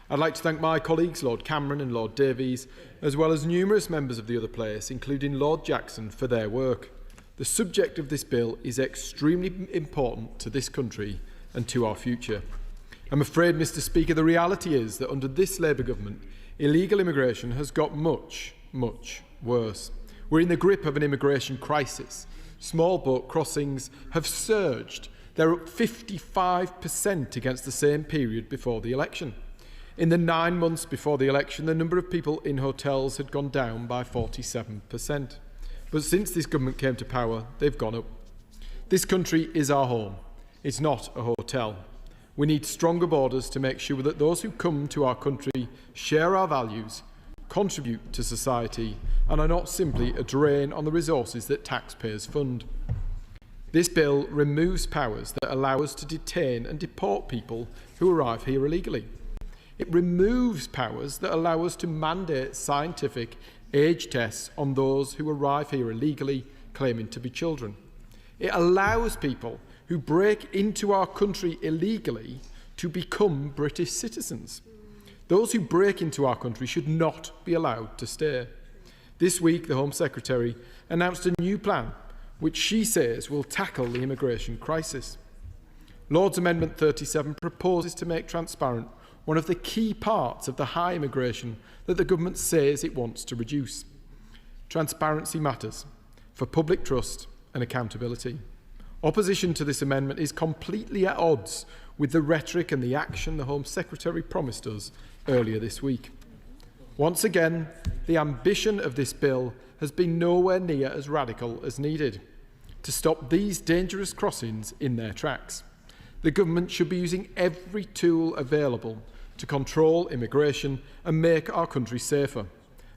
I'd like to thank my colleagues, Lord Cameron and Lord Davies, as well as numerous members of the other place, including Lord Jackson, for their work. The subject of this bill is extremely important to this country and to our future. I'm afraid, Mr. Speaker, the reality is that under this Labour government, illegal immigration has got much, much worse. We're in the grip of an immigration crisis. Small boat crossings have surged. They're up 55% against the same period before the election. In the 9 months before the election, the number of people in hotels had gone down by 47%. But since this government came to power, they've gone up. This country is our home. It's not a hotel. We need stronger borders to make sure that those who come to our country share our values, contribute to society, and are not simply a drain on the resources that taxpayers fund. This bill removes powers that allow us to detain and deport people who arrive here illegally. It removes powers that allow us to mandate scientific age tests on those who arrive here illegally, claiming to be children. It allows people who break into our country illegally to become British citizens. Those who break into our country should not be allowed to stay. This week, the Home Secretary announced a new plan which she says will tackle the immigration crisis. Lord's Amendment 37 proposes to make transparent one of the key parts of the high immigration that the government says it wants to reduce. Transparency matters for public trust and accountability. Opposition to this amendment is completely at odds with the rhetoric and the action the Home Secretary promised us earlier this week. Once again, the ambition of this bill has been nowhere near as radical as needed to stop these dangerous crossings in their tracks. The government should be using every tool available to control immigration and make our country safer.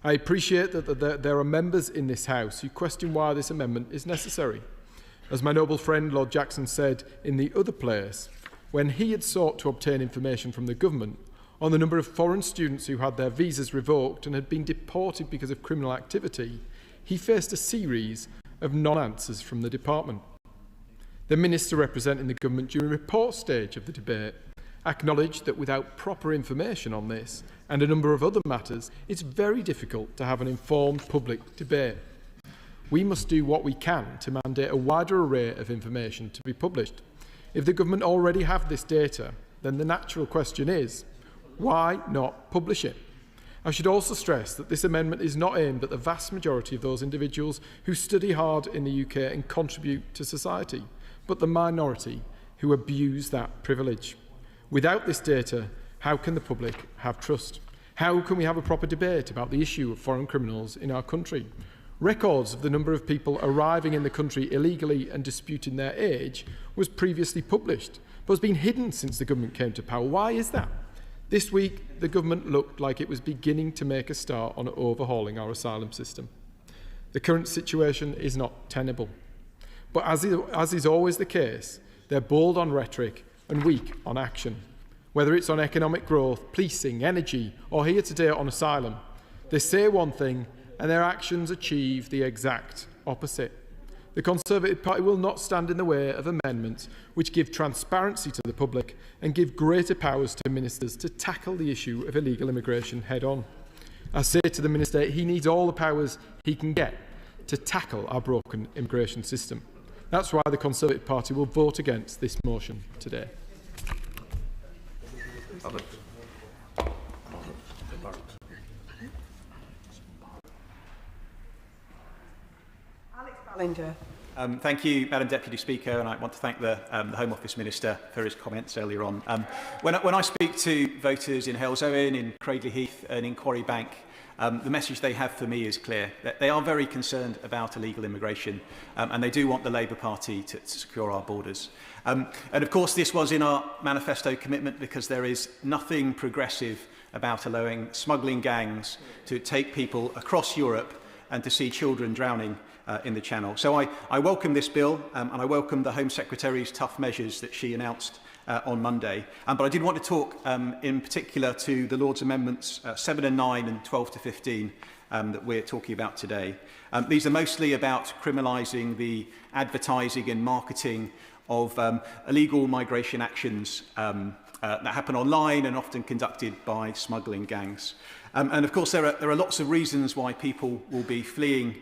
I appreciate that there are members in this House who question why this amendment is necessary. As my noble friend Lord Jackson said in the other place, when he had sought to obtain information from the government on the number of foreign students who had their visas revoked and had been deported because of criminal activity, he faced a series of non-answers from the department. The minister representing the government during the report stage of the debate acknowledged that without proper information on this and a number of other matters, it's very difficult to have an informed public debate. We must do what we can to mandate a wider array of information to be published. If the government already have this data, then the natural question is, why not publish it? I should also stress that this amendment is not aimed at the vast majority of those individuals who study hard in the UK and contribute to society, but the minority who abuse that privilege. Without this data, how can the public have trust? How can we have a proper debate about the issue of foreign criminals in our country? Records of the number of people arriving in the country illegally and disputing their age was previously published, but has been hidden since the government came to power. Why is that? This week, the government looked like it was beginning to make a start on overhauling our asylum system. The current situation is not tenable. But as is always the case, they're bold on rhetoric and weak on action. Whether it's on economic growth, policing, energy, or here today on asylum, they say one thing and their actions achieve the exact opposite. The Conservative Party will not stand in the way of amendments which give transparency to the public and give greater powers to ministers to tackle the issue of illegal immigration head-on. I say to the Minister, he needs all the powers he can get to tackle our broken immigration system. That's why the Conservative Party will vote against this motion today. Thank you, Madam Deputy Speaker, and I want to thank the Home Office Minister for his comments earlier on. When I speak to voters in Halesowen, in Cradley Heath and in Quarry Bank, the message they have for me is clear. That they are very concerned about illegal immigration and they do want the Labour Party to secure our borders. And of course this was in our manifesto commitment because there is nothing progressive about allowing smuggling gangs to take people across Europe and to see children drowning in the Channel. So I welcome this bill and I welcome the Home Secretary's tough measures that she announced on Monday. But I did want to talk in particular to the Lord's Amendments 7 and 9 and 12 to 15 that we're talking about today. These are mostly about criminalising the advertising and marketing of illegal migration actions that happen online and often conducted by smuggling gangs. And of course, there are lots of reasons why people will be fleeing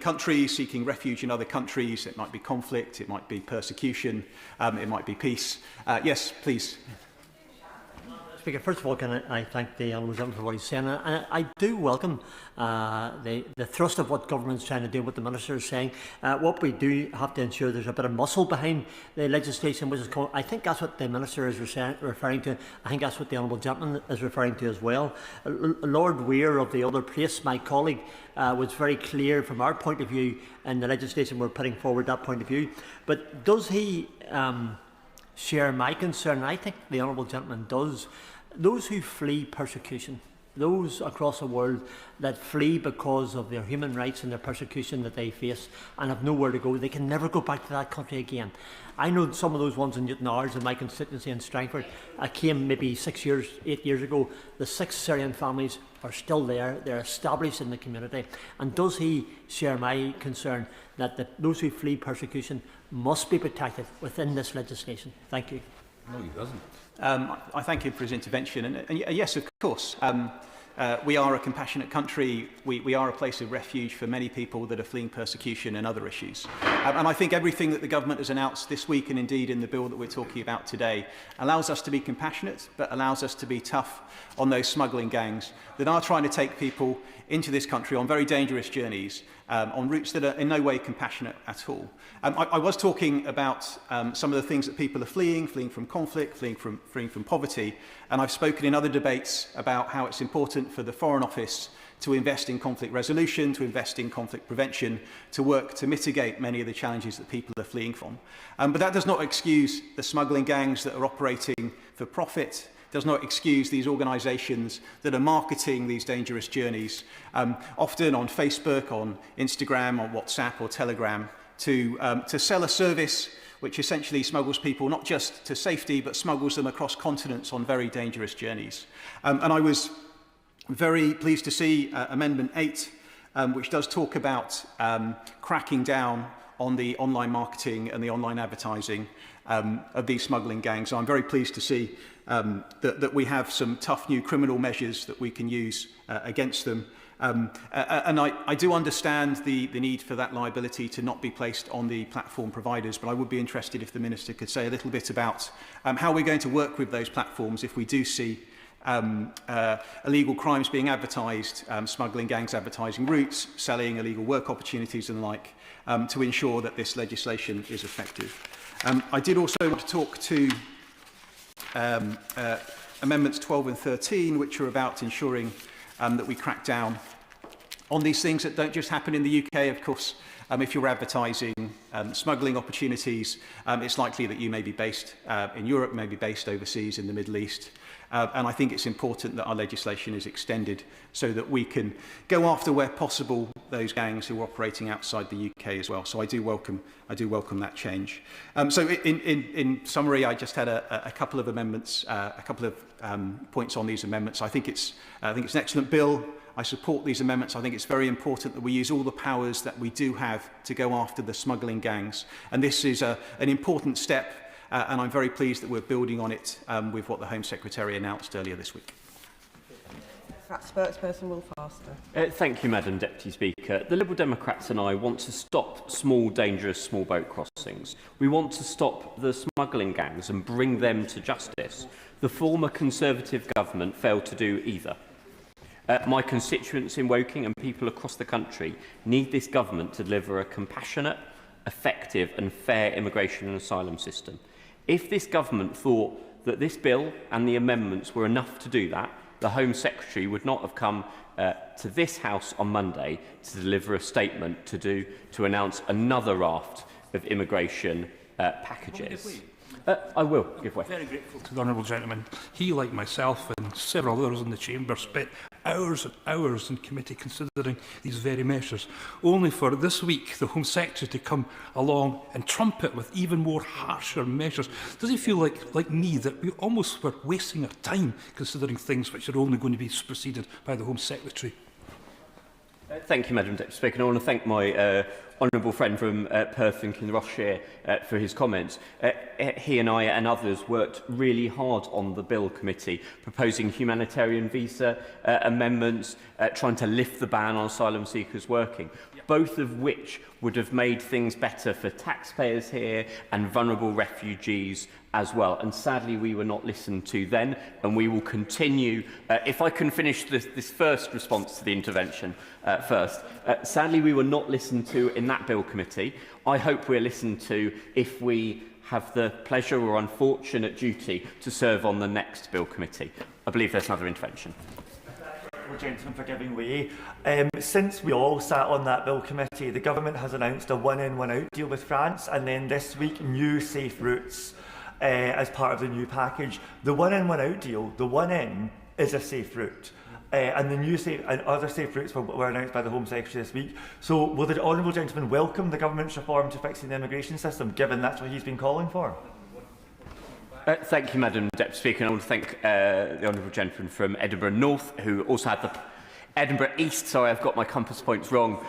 countries, seeking refuge in other countries. It might be conflict, it might be persecution, it might be peace. Yes, please. Speaker, first of all, can I thank the honourable gentleman for what he's saying. And I do welcome the thrust of what government's trying to do, what the minister is saying. What we do have to ensure there's a bit of muscle behind the legislation, which is called, I think that's what the minister is referring to. I think that's what the honourable gentleman is referring to as well. Lord Weir of the other place, my colleague, was very clear from our point of view in the legislation we're putting forward, that point of view. But does he share my concern? I think the honourable gentleman does. Those who flee persecution, those across the world that flee because of their human rights and their persecution that they face and have nowhere to go, they can never go back to that country again. I know some of those ones in Newton Ours in my constituency in Strangford. I came maybe 8 years ago. The 6 Syrian families are still there. They're established in the community. And does he share my concern that those who flee persecution must be protected within this legislation? Thank you. No, he doesn't. I thank him for his intervention. And yes, of course, we are a compassionate country. We are a place of refuge for many people that are fleeing persecution and other issues. And I think everything that the government has announced this week, and indeed in the bill that we're talking about today, allows us to be compassionate, but allows us to be tough on those smuggling gangs that are trying to take people into this country on very dangerous journeys, on routes that are in no way compassionate at all. I was talking about some of the things that people are fleeing from conflict, fleeing from poverty, and I've spoken in other debates about how it's important for the Foreign Office to invest in conflict resolution, to invest in conflict prevention, to work to mitigate many of the challenges that people are fleeing from. But that does not excuse the smuggling gangs that are operating for profit, does not excuse these organisations that are marketing these dangerous journeys, often on Facebook, on Instagram, on WhatsApp or Telegram, to sell a service which essentially smuggles people not just to safety, but smuggles them across continents on very dangerous journeys. And I was very pleased to see Amendment 8, which does talk about cracking down on the online marketing and the online advertising of these smuggling gangs. I'm very pleased to see that we have some tough new criminal measures that we can use against them. And I do understand the need for that liability to not be placed on the platform providers, but I would be interested if the Minister could say a little bit about how we're going to work with those platforms if we do see illegal crimes being advertised, smuggling gangs advertising routes, selling illegal work opportunities and the like, to ensure that this legislation is effective. I did also want to talk to Amendments 12 and 13, which are about ensuring that we crack down on these things that don't just happen in the UK. Of course, if you're advertising smuggling opportunities, it's likely that you may be based in Europe, may be based overseas in the Middle East. And I think it's important that our legislation is extended so that we can go after, where possible, those gangs who are operating outside the UK as well. So I do welcome that change. So in summary, I just had a couple of amendments, a couple of points on these amendments. I think it's an excellent bill. I support these amendments. I think it's very important that we use all the powers that we do have to go after the smuggling gangs. And this is an important step. And I'm very pleased that we're building on it with what the Home Secretary announced earlier this week. Spokesperson Will Faster. Thank you, Madam Deputy Speaker. The Liberal Democrats and I want to stop small, dangerous small boat crossings. We want to stop the smuggling gangs and bring them to justice. The former Conservative government failed to do either. My constituents in Woking and people across the country need this government to deliver a compassionate, effective and fair immigration and asylum system. If this government thought that this bill and the amendments were enough to do that, the Home Secretary would not have come to this House on Monday to deliver a statement to announce another raft of immigration packages. I will give way. Very grateful to the honourable gentleman. He, like myself and several others in the chamber, spent hours and hours in committee considering these very measures, only for this week the Home Secretary to come along and trumpet with even more harsher measures. Does he feel like me, that we almost were wasting our time considering things which are only going to be superseded by the Home Secretary? Thank you, Madam Deputy Speaker. And I want to thank my honourable friend from Perth and Kinrossshire for his comments. He and I and others worked really hard on the Bill Committee, proposing humanitarian visa amendments, trying to lift the ban on asylum seekers working, both of which would have made things better for taxpayers here and vulnerable refugees as well. And sadly, we were not listened to then, and we will continue. If I can finish this first response to the intervention first. Sadly, we were not listened to in that Bill Committee. I hope we're listened to if we have the pleasure or unfortunate duty to serve on the next Bill Committee. I believe there's another intervention. Gentleman for giving way. Since we all sat on that Bill Committee, the government has announced a one-in, one-out deal with France, and then this week new safe routes as part of the new package. The one-in, one-out deal, the one-in is a safe route. And the new safe and other safe routes were announced by the Home Secretary this week. So will the honourable gentleman welcome the government's reform to fixing the immigration system, given that's what he's been calling for? Thank you, Madam Deputy Speaker. And I want to thank the honourable gentleman from Edinburgh North, who also had the Edinburgh East, sorry, I've got my compass points wrong,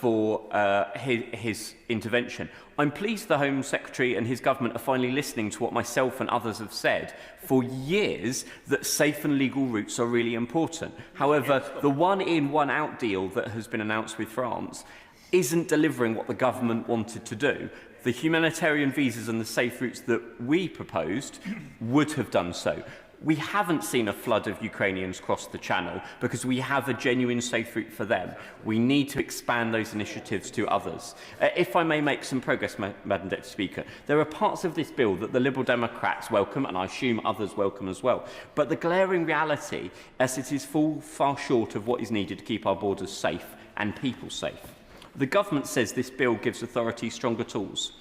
for his intervention. I'm pleased the Home Secretary and his government are finally listening to what myself and others have said for years, that safe and legal routes are really important. However, the one-in, one-out deal that has been announced with France isn't delivering what the government wanted to do. The humanitarian visas and the safe routes that we proposed would have done so. We haven't seen a flood of Ukrainians cross the Channel because we have a genuine safe route for them. We need to expand those initiatives to others. If I may make some progress, Madam Deputy Speaker, there are parts of this bill that the Liberal Democrats welcome, and I assume others welcome as well. But the glaring reality is it is far short of what is needed to keep our borders safe and people safe. The government says this bill gives authorities stronger tools.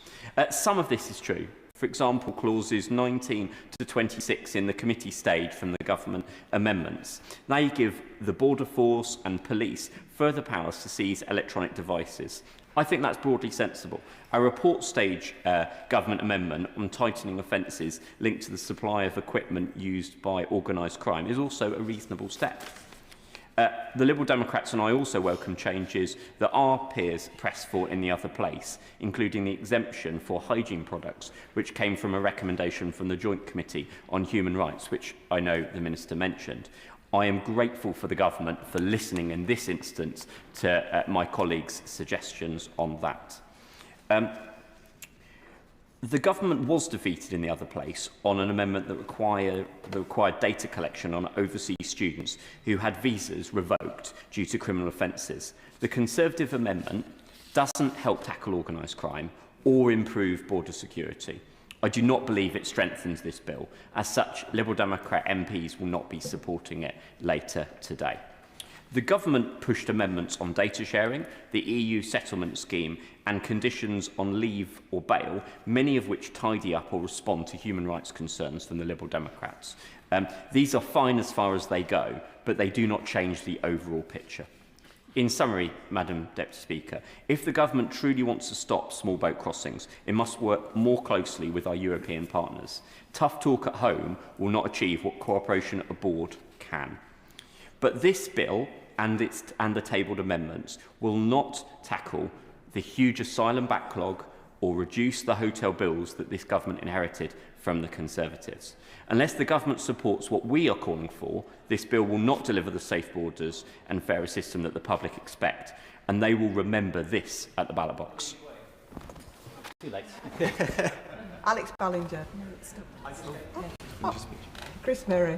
Some of this is true. For example, clauses 19 to 26 in the committee stage from the government amendments. They give the border force and police further powers to seize electronic devices. I think that's broadly sensible. A report stage government amendment on tightening offences linked to the supply of equipment used by organised crime is also a reasonable step. The Liberal Democrats and I also welcome changes that our peers pressed for in the other place, including the exemption for hygiene products, which came from a recommendation from the Joint Committee on Human Rights, which I know the Minister mentioned. I am grateful for the government for listening in this instance to my colleagues' suggestions on that. The government was defeated in the other place on an amendment that required data collection on overseas students who had visas revoked due to criminal offences. The Conservative amendment doesn't help tackle organised crime or improve border security. I do not believe it strengthens this bill. As such, Liberal Democrat MPs will not be supporting it later today. The government pushed amendments on data sharing, the EU settlement scheme and conditions on leave or bail, many of which tidy up or respond to human rights concerns from the Liberal Democrats. These are fine as far as they go, but they do not change the overall picture. In summary, Madam Deputy Speaker, if the government truly wants to stop small boat crossings, it must work more closely with our European partners. Tough talk at home will not achieve what cooperation abroad can. But this bill and the tabled amendments will not tackle the huge asylum backlog or reduce the hotel bills that this government inherited from the Conservatives. Unless the government supports what we are calling for, this bill will not deliver the safe borders and fairer system that the public expect, and they will remember this at the ballot box. Too late. Alex Ballinger. Chris Merry.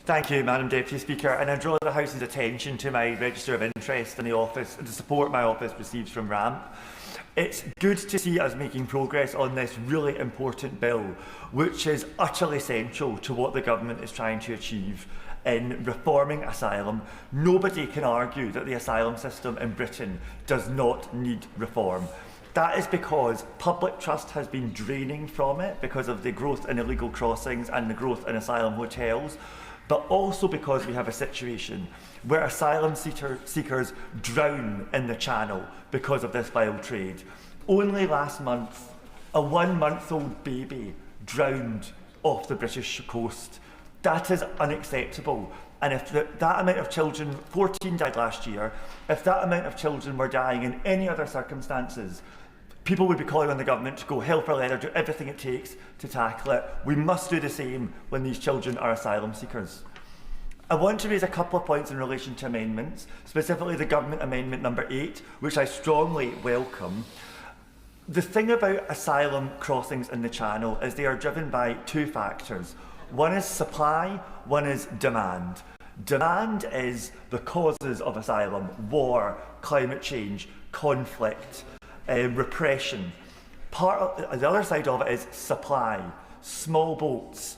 Thank you, Madam Deputy Speaker, and I draw the House's attention to my register of interest in the office and the support my office receives from RAMP. It's good to see us making progress on this really important bill, which is utterly essential to what the government is trying to achieve in reforming asylum. Nobody can argue that the asylum system in Britain does not need reform. That is because public trust has been draining from it because of the growth in illegal crossings and the growth in asylum hotels, but also because we have a situation where asylum seekers drown in the Channel because of this vile trade. Only last month, a 1-month-old baby drowned off the British coast. That is unacceptable. And if that amount of children, 14 died last year, if that amount of children were dying in any other circumstances, people would be calling on the government to go hell for leather, do everything it takes to tackle it. We must do the same when these children are asylum seekers. I want to raise a couple of points in relation to amendments, specifically the government amendment number 8, which I strongly welcome. The thing about asylum crossings in the Channel is they are driven by two factors. One is supply, one is demand. Demand is the causes of asylum: war, climate change, conflict, repression. The other side of it is supply, small boats,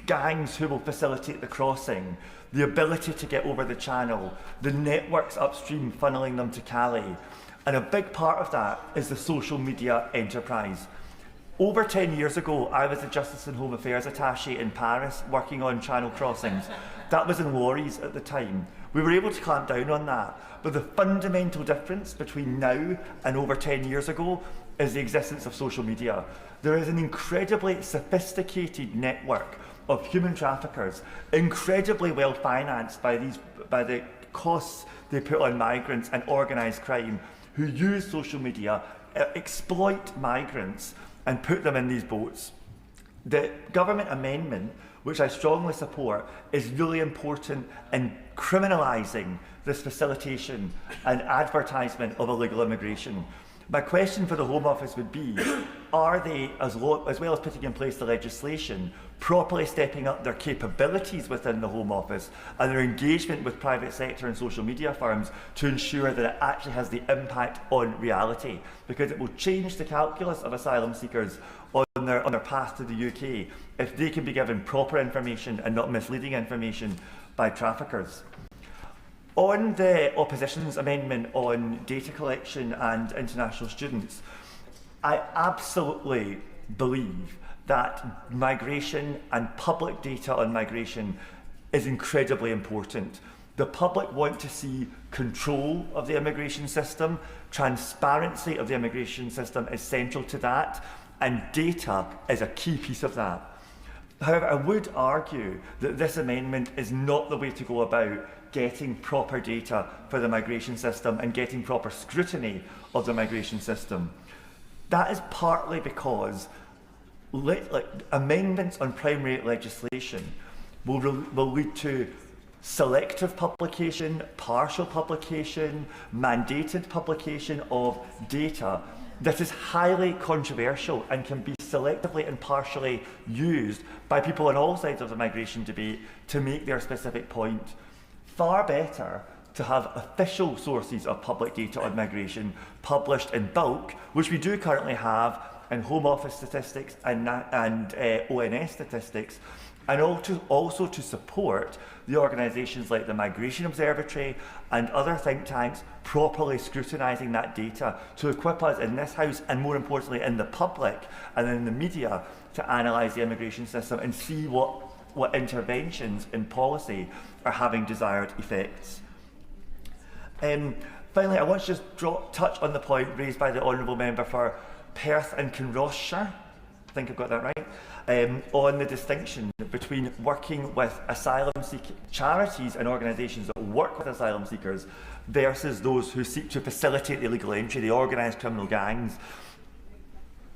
gangs who will facilitate the crossing, the ability to get over the Channel, the networks upstream funneling them to Calais. And a big part of that is the social media enterprise. Over 10 years ago, I was the Justice and Home Affairs attaché in Paris working on Channel crossings. That was in lorries at the time. We were able to clamp down on that. But the fundamental difference between now and over 10 years ago is the existence of social media. There is an incredibly sophisticated network of human traffickers, incredibly well financed by the costs they put on migrants and organised crime, who use social media, exploit migrants and put them in these boats. The government amendment, which I strongly support, is really important in criminalising this facilitation and advertisement of illegal immigration. My question for the Home Office would be, are they, as well as putting in place the legislation, properly stepping up their capabilities within the Home Office and their engagement with private sector and social media firms to ensure that it actually has the impact on reality? Because it will change the calculus of asylum seekers on their path to the UK if they can be given proper information and not misleading information by traffickers. On the opposition's amendment on data collection and international students, I absolutely believe that migration and public data on migration is incredibly important. The public want to see control of the immigration system. Transparency of the immigration system is central to that, and data is a key piece of that. However, I would argue that this amendment is not the way to go about getting proper data for the migration system and getting proper scrutiny of the migration system. That is partly because amendments on primary legislation will lead to selective publication, partial publication, mandated publication of data that is highly controversial and can be selectively and partially used by people on all sides of the migration debate to make their specific point. Far better to have official sources of public data on migration published in bulk, which we do currently have in Home Office statistics and ONS statistics, and also to support the organisations like the Migration Observatory and other think tanks properly scrutinising that data to equip us in this House and, more importantly, in the public and in the media to analyse the immigration system and see what interventions in policy are having desired effects. Finally, I want to just touch on the point raised by the Honourable Member for Perth and Kinrossshire, I think I've got that right, on the distinction between working with asylum charities and organisations that work with asylum seekers versus those who seek to facilitate the illegal entry, the organised criminal gangs.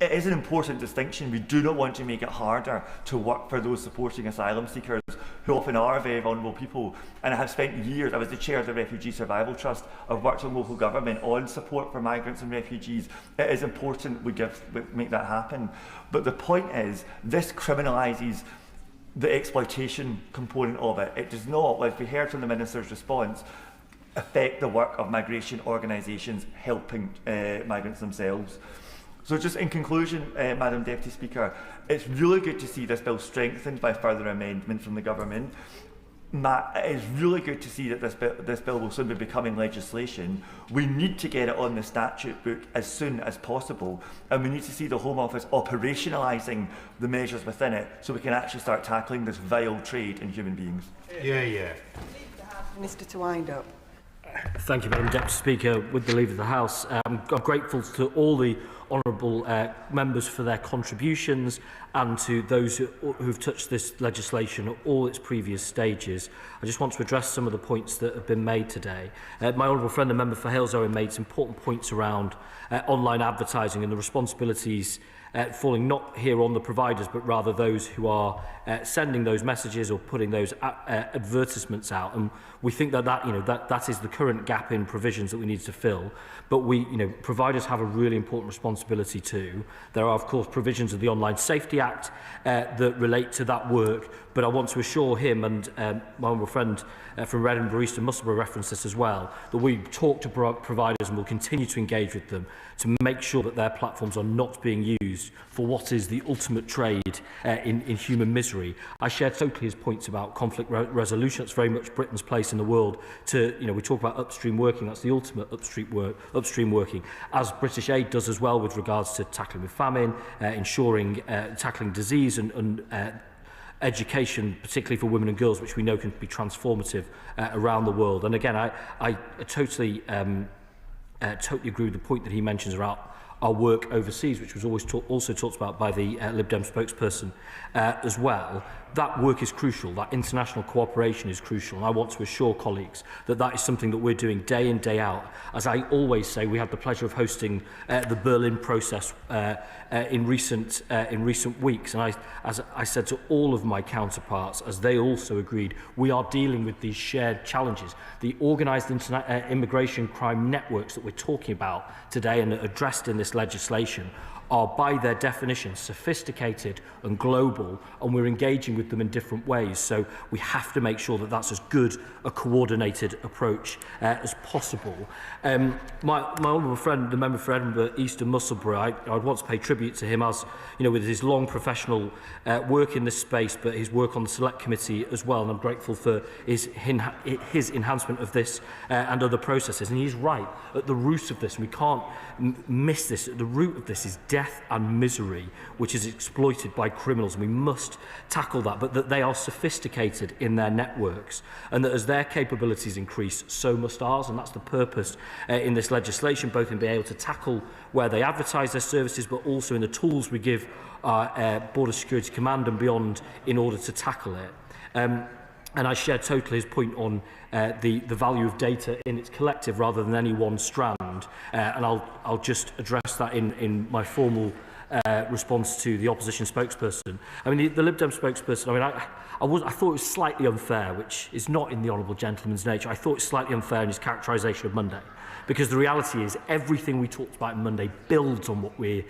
It is an important distinction. We do not want to make it harder to work for those supporting asylum seekers who often are very vulnerable people. And I have spent years, I was the chair of the Refugee Survival Trust, I've worked with local government on support for migrants and refugees. It is important we make that happen. But the point is, this criminalises the exploitation component of it. It does not, like we heard from the Minister's response, affect the work of migration organisations helping migrants themselves. So just in conclusion, Madam Deputy Speaker, it's really good to see this bill strengthened by further amendment from the government. It is really good to see that this bill will soon be becoming legislation. We need to get it on the statute book as soon as possible, and we need to see the Home Office operationalising the measures within it so we can actually start tackling this vile trade in human beings. Yeah. Minister to wind up. Thank you, Madam Deputy Speaker. With the leave of the House, I'm grateful to all the honourable members for their contributions and to those who've touched this legislation at all its previous stages. I just want to address some of the points that have been made today. My honourable friend, the member for Hales-Owen, made some important points around online advertising and the responsibilities falling not here on the providers, but rather those who are sending those messages or putting those advertisements out. And we think that that is the current gap in provisions that we need to fill. But providers have a really important responsibility too. There are, of course, provisions of the Online Safety Act that relate to that work. But I want to assure him, and my honourable friend from Edinburgh East and Musselburgh referenced this as well, that we talk to providers and will continue to engage with them to make sure that their platforms are not being used for what is the ultimate trade in human misery. I share totally his points about conflict resolution. It's very much Britain's place in the world to, we talk about upstream working, that's the ultimate upstream working, as British Aid does as well with regards to tackling with famine, ensuring tackling disease and education, particularly for women and girls, which we know can be transformative around the world. And again, I totally agree with the point that he mentions about our work overseas, which was always also talked about by the Lib Dem spokesperson as well. That work is crucial, that international cooperation is crucial, and I want to assure colleagues that that is something that we're doing day in, day out. As I always say, we had the pleasure of hosting the Berlin process in recent weeks, and as I said to all of my counterparts, as they also agreed, we are dealing with these shared challenges. The organised immigration crime networks that we're talking about today and addressed in this legislation are by their definition sophisticated and global, and we're engaging with them in different ways. So we have to make sure that that's as good a coordinated approach as possible. My honourable friend, the member for Edinburgh East and Musselburgh, I'd want to pay tribute to him as, with his long professional work in this space, but his work on the Select Committee as well, and I'm grateful for his enhancement of this and other processes. And he's right, at the root of this, and we can't miss this, at the root of this is death and misery, which is exploited by criminals, and we must tackle that, but that they are sophisticated in their networks, and that as their capabilities increase, so must ours, and that's the purpose in this legislation, both in being able to tackle where they advertise their services, but also in the tools we give our Border Security Command and beyond in order to tackle it. And I share totally his point on the value of data in its collective rather than any one strand. And I'll just address that in my formal response to the opposition spokesperson. I mean, the Lib Dem spokesperson, I thought it was slightly unfair, which is not in the honourable gentleman's nature. I thought it was slightly unfair in his characterisation of Monday. Because the reality is everything we talked about on Monday builds on what we're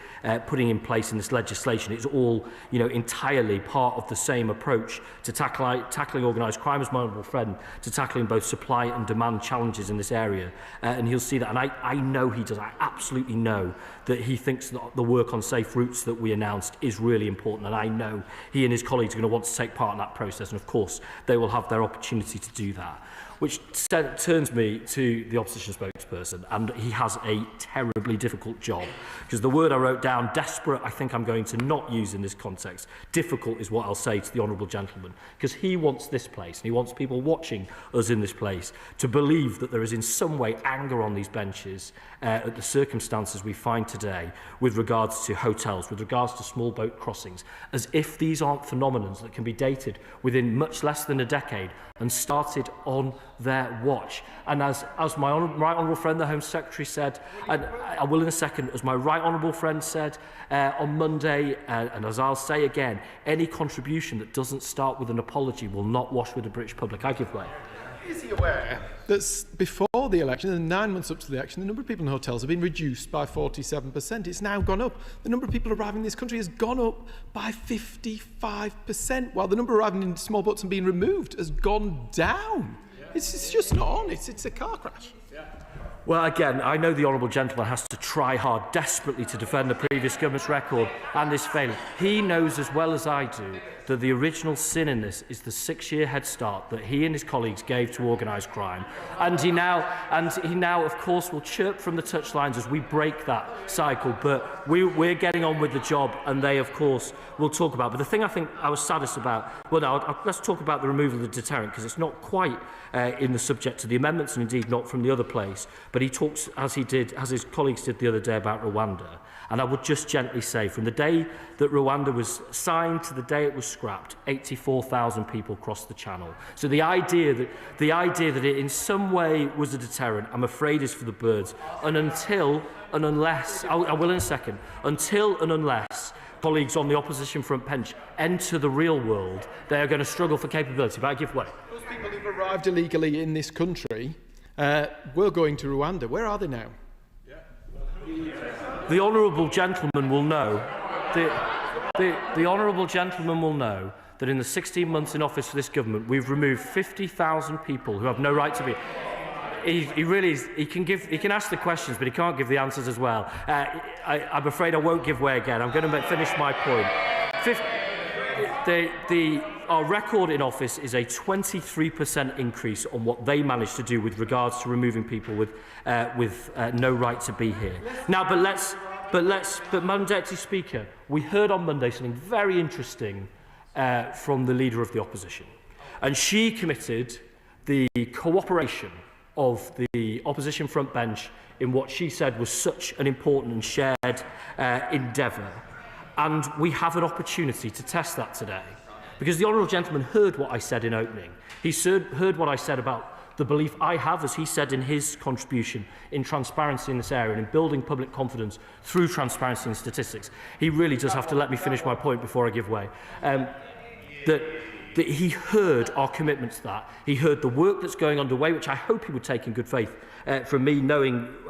putting in place in this legislation. It's all, entirely part of the same approach to tackling organised crime, as my honourable friend, to tackling both supply and demand challenges in this area. And he'll see that. And I know he does. I absolutely know that he thinks that the work on safe routes that we announced is really important. And I know he and his colleagues are going to want to take part in that process. And of course, they will have their opportunity to do that. Which turns me to the opposition spokesperson, and he has a terribly difficult job. Because the word I wrote down, desperate, I think I'm going to not use in this context. Difficult is what I'll say to the honourable gentleman. Because he wants this place, and he wants people watching us in this place to believe that there is in some way anger on these benches at the circumstances we find today with regards to hotels, with regards to small boat crossings, as if these aren't phenomena that can be dated within much less than a decade and started on their watch. And as my right honourable friend, the Home Secretary, said, and I will in a second, as my right honourable friend said on Monday, and as I'll say again, any contribution that doesn't start with an apology will not wash with the British public. I give way. Is he aware that before the election, and 9 months up to the election, the number of people in hotels have been reduced by 47%. It's now gone up. The number of people arriving in this country has gone up by 55%, while the number arriving in small boats and being removed has gone down. It's just not on. It's a car crash. Well, again, I know the honourable gentleman has to try hard, desperately, to defend the previous government's record and this failure. He knows as well as I do that the original sin in this is the 6-year head start that he and his colleagues gave to organised crime. And he now, of course, will chirp from the touchlines as we break that cycle. But we're getting on with the job, and they, of course, will talk about. But the thing I think I was saddest about, let's talk about the removal of the deterrent, because it's not quite in the subject to the amendments, and indeed not from the other place. But he talks, as his colleagues did the other day, about Rwanda. And I would just gently say, from the day that Rwanda was signed to the day it was scrapped, 84,000 people crossed the channel. So the idea that it in some way was a deterrent, I'm afraid, is for the birds. And until and unless, I will in a second, until and unless colleagues on the opposition front bench enter the real world, they are going to struggle for capability. But I give way. Those people who've arrived illegally in this country were going to Rwanda. Where are they now? The honourable gentleman will know. The honourable gentleman will know that in the 16 months in office for this government, we've removed 50,000 people who have no right to be. He really is. He can ask the questions, but he can't give the answers as well. I'm afraid I won't give way again. I'm going to finish my point. Our record in office is a 23% increase on what they managed to do with regards to removing people with no right to be here. Now, but Madam Deputy Speaker, we heard on Monday something very interesting from the Leader of the Opposition, and she committed the cooperation of the opposition front bench in what she said was such an important and shared endeavour. And we have an opportunity to test that today. Because the honourable gentleman heard what I said in opening. He heard what I said about the belief I have, as he said in his contribution, in transparency in this area and in building public confidence through transparency and statistics. He really does have to let me finish my point before I give way. That he heard our commitment to that. He heard the work that's going underway, which I hope he would take in good faith from me,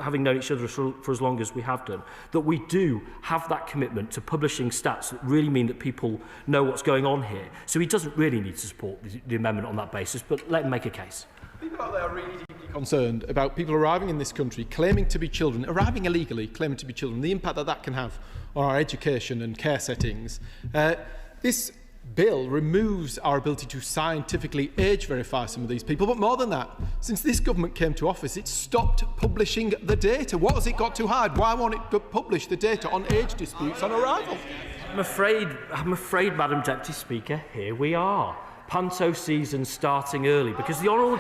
having known each other for as long as we have done, that we do have that commitment to publishing stats that really mean that people know what's going on here. So he doesn't really need to support the amendment on that basis, but let him make a case. People out there are really deeply concerned about people arriving in this country, claiming to be children, arriving illegally, claiming to be children, the impact that can have on our education and care settings. This bill removes our ability to scientifically age verify some of these people, but more than that, since this government came to office, it stopped publishing the data. What has it got to hide? Why won't it publish the data on age disputes on arrival? I'm afraid, Madam Deputy Speaker, here we are. Panto season starting early, because the honourable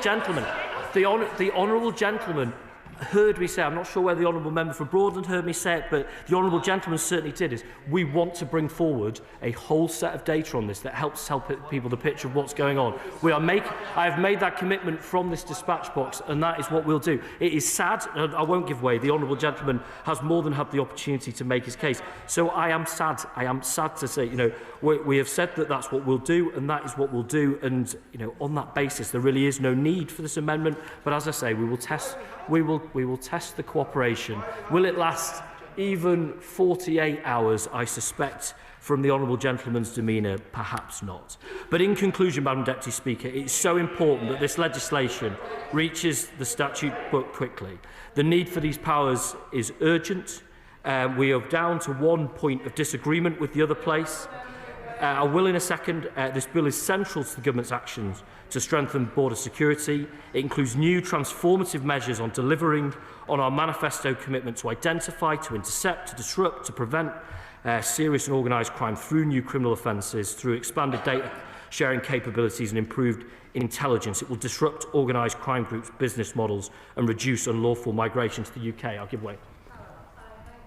gentleman heard me say, I'm not sure whether the honourable member for Broadland heard me say it, but the honourable gentleman certainly did, is we want to bring forward a whole set of data on this that helps people the picture of what's going on. I have made that commitment from this dispatch box, and that is what we'll do. It is sad, and I won't give way. The honourable gentleman has more than had the opportunity to make his case. So I am sad to say, we have said that that's what we'll do, and that is what we'll do. And, on that basis, there really is no need for this amendment. But as I say, we will test the cooperation. Will it last even 48 hours? I suspect from the honourable gentleman's demeanour, perhaps not. But in conclusion, Madam Deputy Speaker, it's so important that this legislation reaches the statute book quickly. The need for these powers is urgent. We are down to one point of disagreement with the other place. I will in a second. This bill is central to the government's actions to strengthen border security. It includes new transformative measures on delivering on our manifesto commitment to identify, to intercept, to disrupt, to prevent serious and organised crime through new criminal offences, through expanded data sharing capabilities and improved intelligence. It will disrupt organised crime groups' business models and reduce unlawful migration to the UK. I'll give way.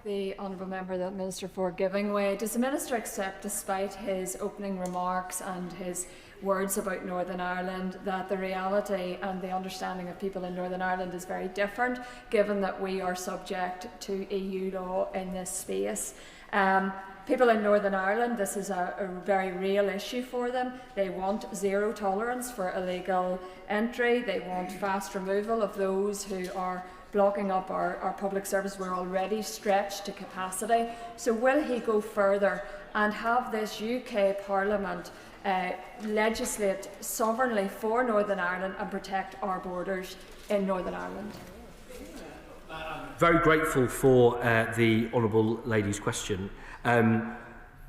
The honourable member, the Minister, for giving way. Does the Minister accept, despite his opening remarks and his words about Northern Ireland, that the reality and the understanding of people in Northern Ireland is very different, given that we are subject to EU law in this space? People in Northern Ireland, this is a very real issue for them. They want zero tolerance for illegal entry. They want fast removal of those who are blocking up our public service. We're already stretched to capacity. So will he go further and have this UK Parliament legislate sovereignly for Northern Ireland and protect our borders in Northern Ireland? Very grateful for the honourable lady's question.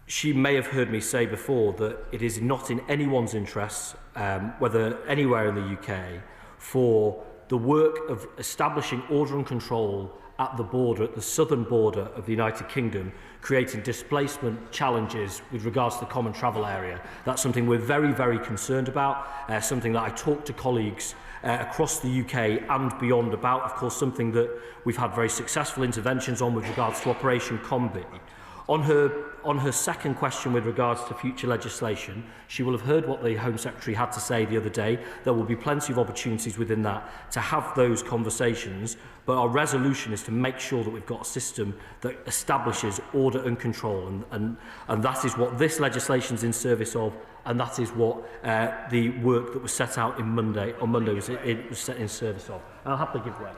She may have heard me say before that it is not in anyone's interests, whether anywhere in the UK, for the work of establishing order and control at the border, at the southern border of the United Kingdom, creating displacement challenges with regards to the common travel area. That's something we're very, very concerned about, something that I talk to colleagues across the UK and beyond about, of course, something that we've had very successful interventions on with regards to Operation Combi. On her second question with regards to future legislation, she will have heard what the Home Secretary had to say the other day. There will be plenty of opportunities within that to have those conversations, but our resolution is to make sure that we've got a system that establishes order and control, and that is what this legislation is in service of, and that is what the work that was set out on Monday was set in service of. I'll happily give way.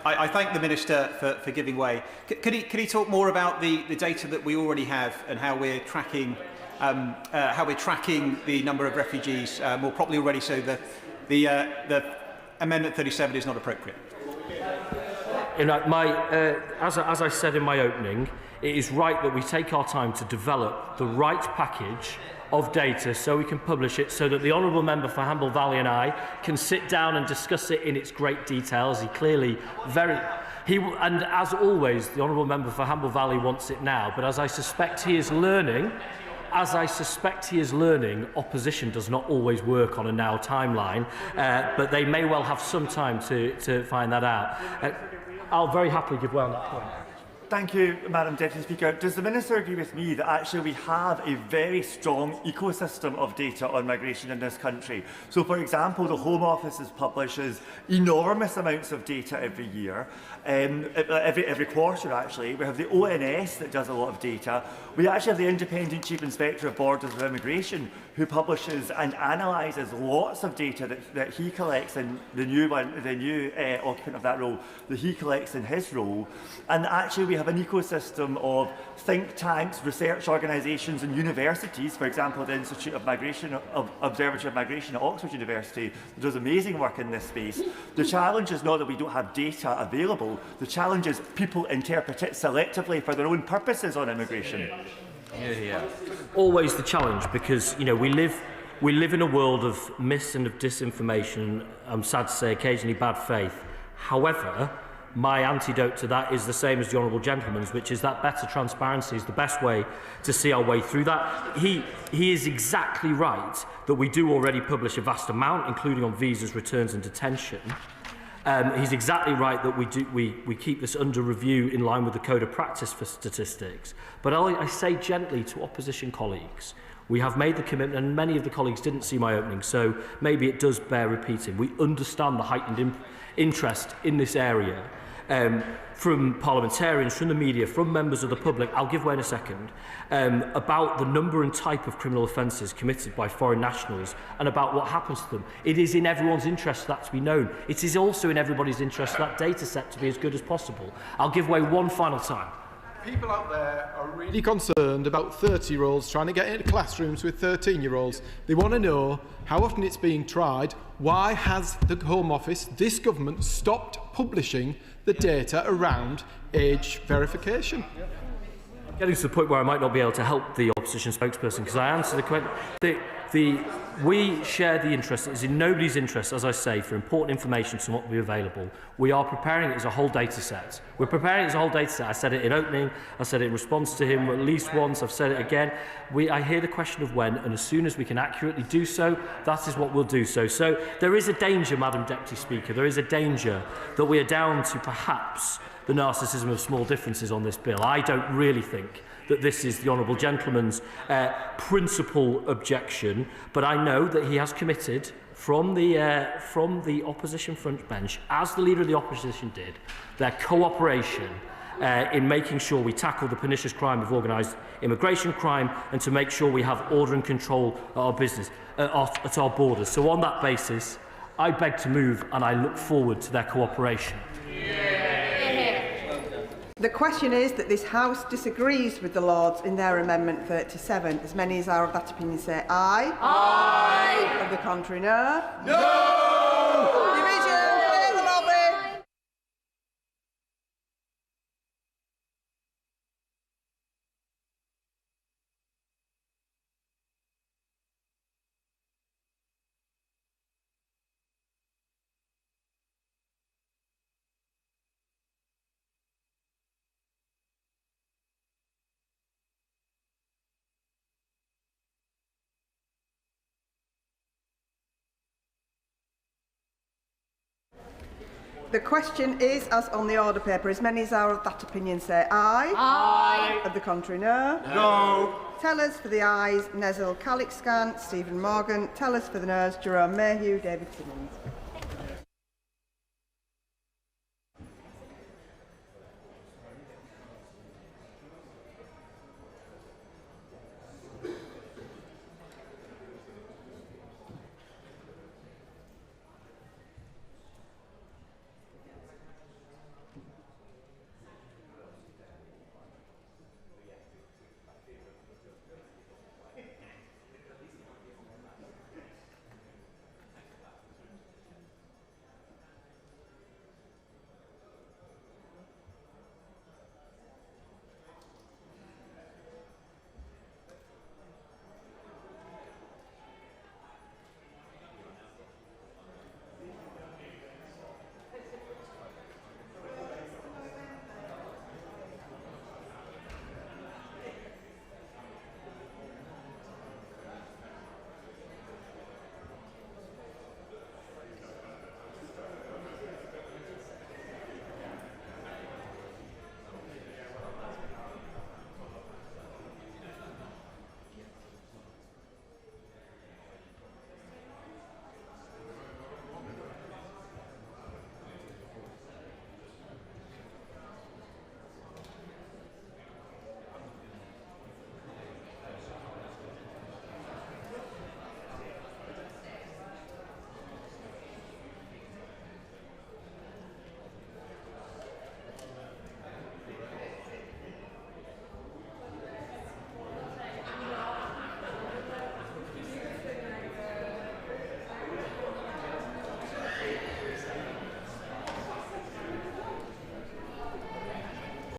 I thank the Minister for giving way. Could he talk more about the data that we already have and how we're tracking the number of refugees more properly already, so that the Amendment 37 is not appropriate? As I said in my opening, it is right that we take our time to develop the right package of data so we can publish it, so that the Honourable Member for Hamble Valley and I can sit down and discuss it in its great details. And as always, the Honourable Member for Hamble Valley wants it now, but as I suspect he is learning, opposition does not always work on a now timeline, but they may well have some time to find that out. I'll very happily give way on that point. Thank you, Madam Deputy Speaker. Does the Minister agree with me that actually we have a very strong ecosystem of data on migration in this country? So, for example, the Home Office publishes enormous amounts of data every year, every quarter actually. We have the ONS that does a lot of data. We actually have the Independent Chief Inspector of Borders and Immigration, who publishes and analyses lots of data that he collects in the new occupant of that role, that he collects in his role. And actually we have an ecosystem of think tanks, research organisations and universities, for example the Institute of Observatory of Migration at Oxford University, that does amazing work in this space. The challenge is not that we don't have data available, the challenge is people interpret it selectively for their own purposes on immigration. Always the challenge, because we live in a world of mis and of disinformation. I'm sad to say, occasionally bad faith. However, my antidote to that is the same as the Honourable Gentleman's, which is that better transparency is the best way to see our way through that. He is exactly right that we do already publish a vast amount, including on visas, returns and detention. He's exactly right that we keep this under review in line with the Code of Practice for Statistics. But I say gently to opposition colleagues, we have made the commitment, and many of the colleagues didn't see my opening, so maybe it does bear repeating. We understand the heightened interest in this area from parliamentarians, from the media, from members of the public. I'll give way in a second, about the number and type of criminal offences committed by foreign nationals and about what happens to them. It is in everyone's interest for that to be known. It is also in everybody's interest for that data set to be as good as possible. I'll give way one final time. People out there are really concerned about 30-year-olds trying to get into classrooms with 13-year-olds. They want to know how often it's being tried. Why has the Home Office, this government, stopped publishing the data around age verification? Getting to the point where I might not be able to help the opposition spokesperson, because I answered the question. We share the interest. It is in nobody's interest, as I say, for important information to not be available. We are preparing it as a whole data set. We're preparing it as a whole data set. I said it in opening. I said it in response to him at least once. I've said it again. I hear the question of when, and as soon as we can accurately do so, that is what we'll do so. So there is a danger, Madam Deputy Speaker, there is a danger that we are down to perhaps the narcissism of small differences on this bill. I don't really think that this is the Honourable Gentleman's principal objection, but I know that he has committed from the opposition front bench, as the Leader of the Opposition did, their cooperation in making sure we tackle the pernicious crime of organised immigration crime and to make sure we have order and control at our business, at our borders. So on that basis, I beg to move and I look forward to their cooperation. The question is that this House disagrees with the Lords in their Amendment 37. As many as are of that opinion say aye. Aye. Of the contrary, no. No. Division, clear the lobby. The question is, as on the order paper, as many as are of that opinion say aye. Aye. Of the contrary, no. No. Tellers for the ayes, Nezil Calixcan, Stephen Morgan. Tellers for the noes, Jerome Mayhew, David Timmins.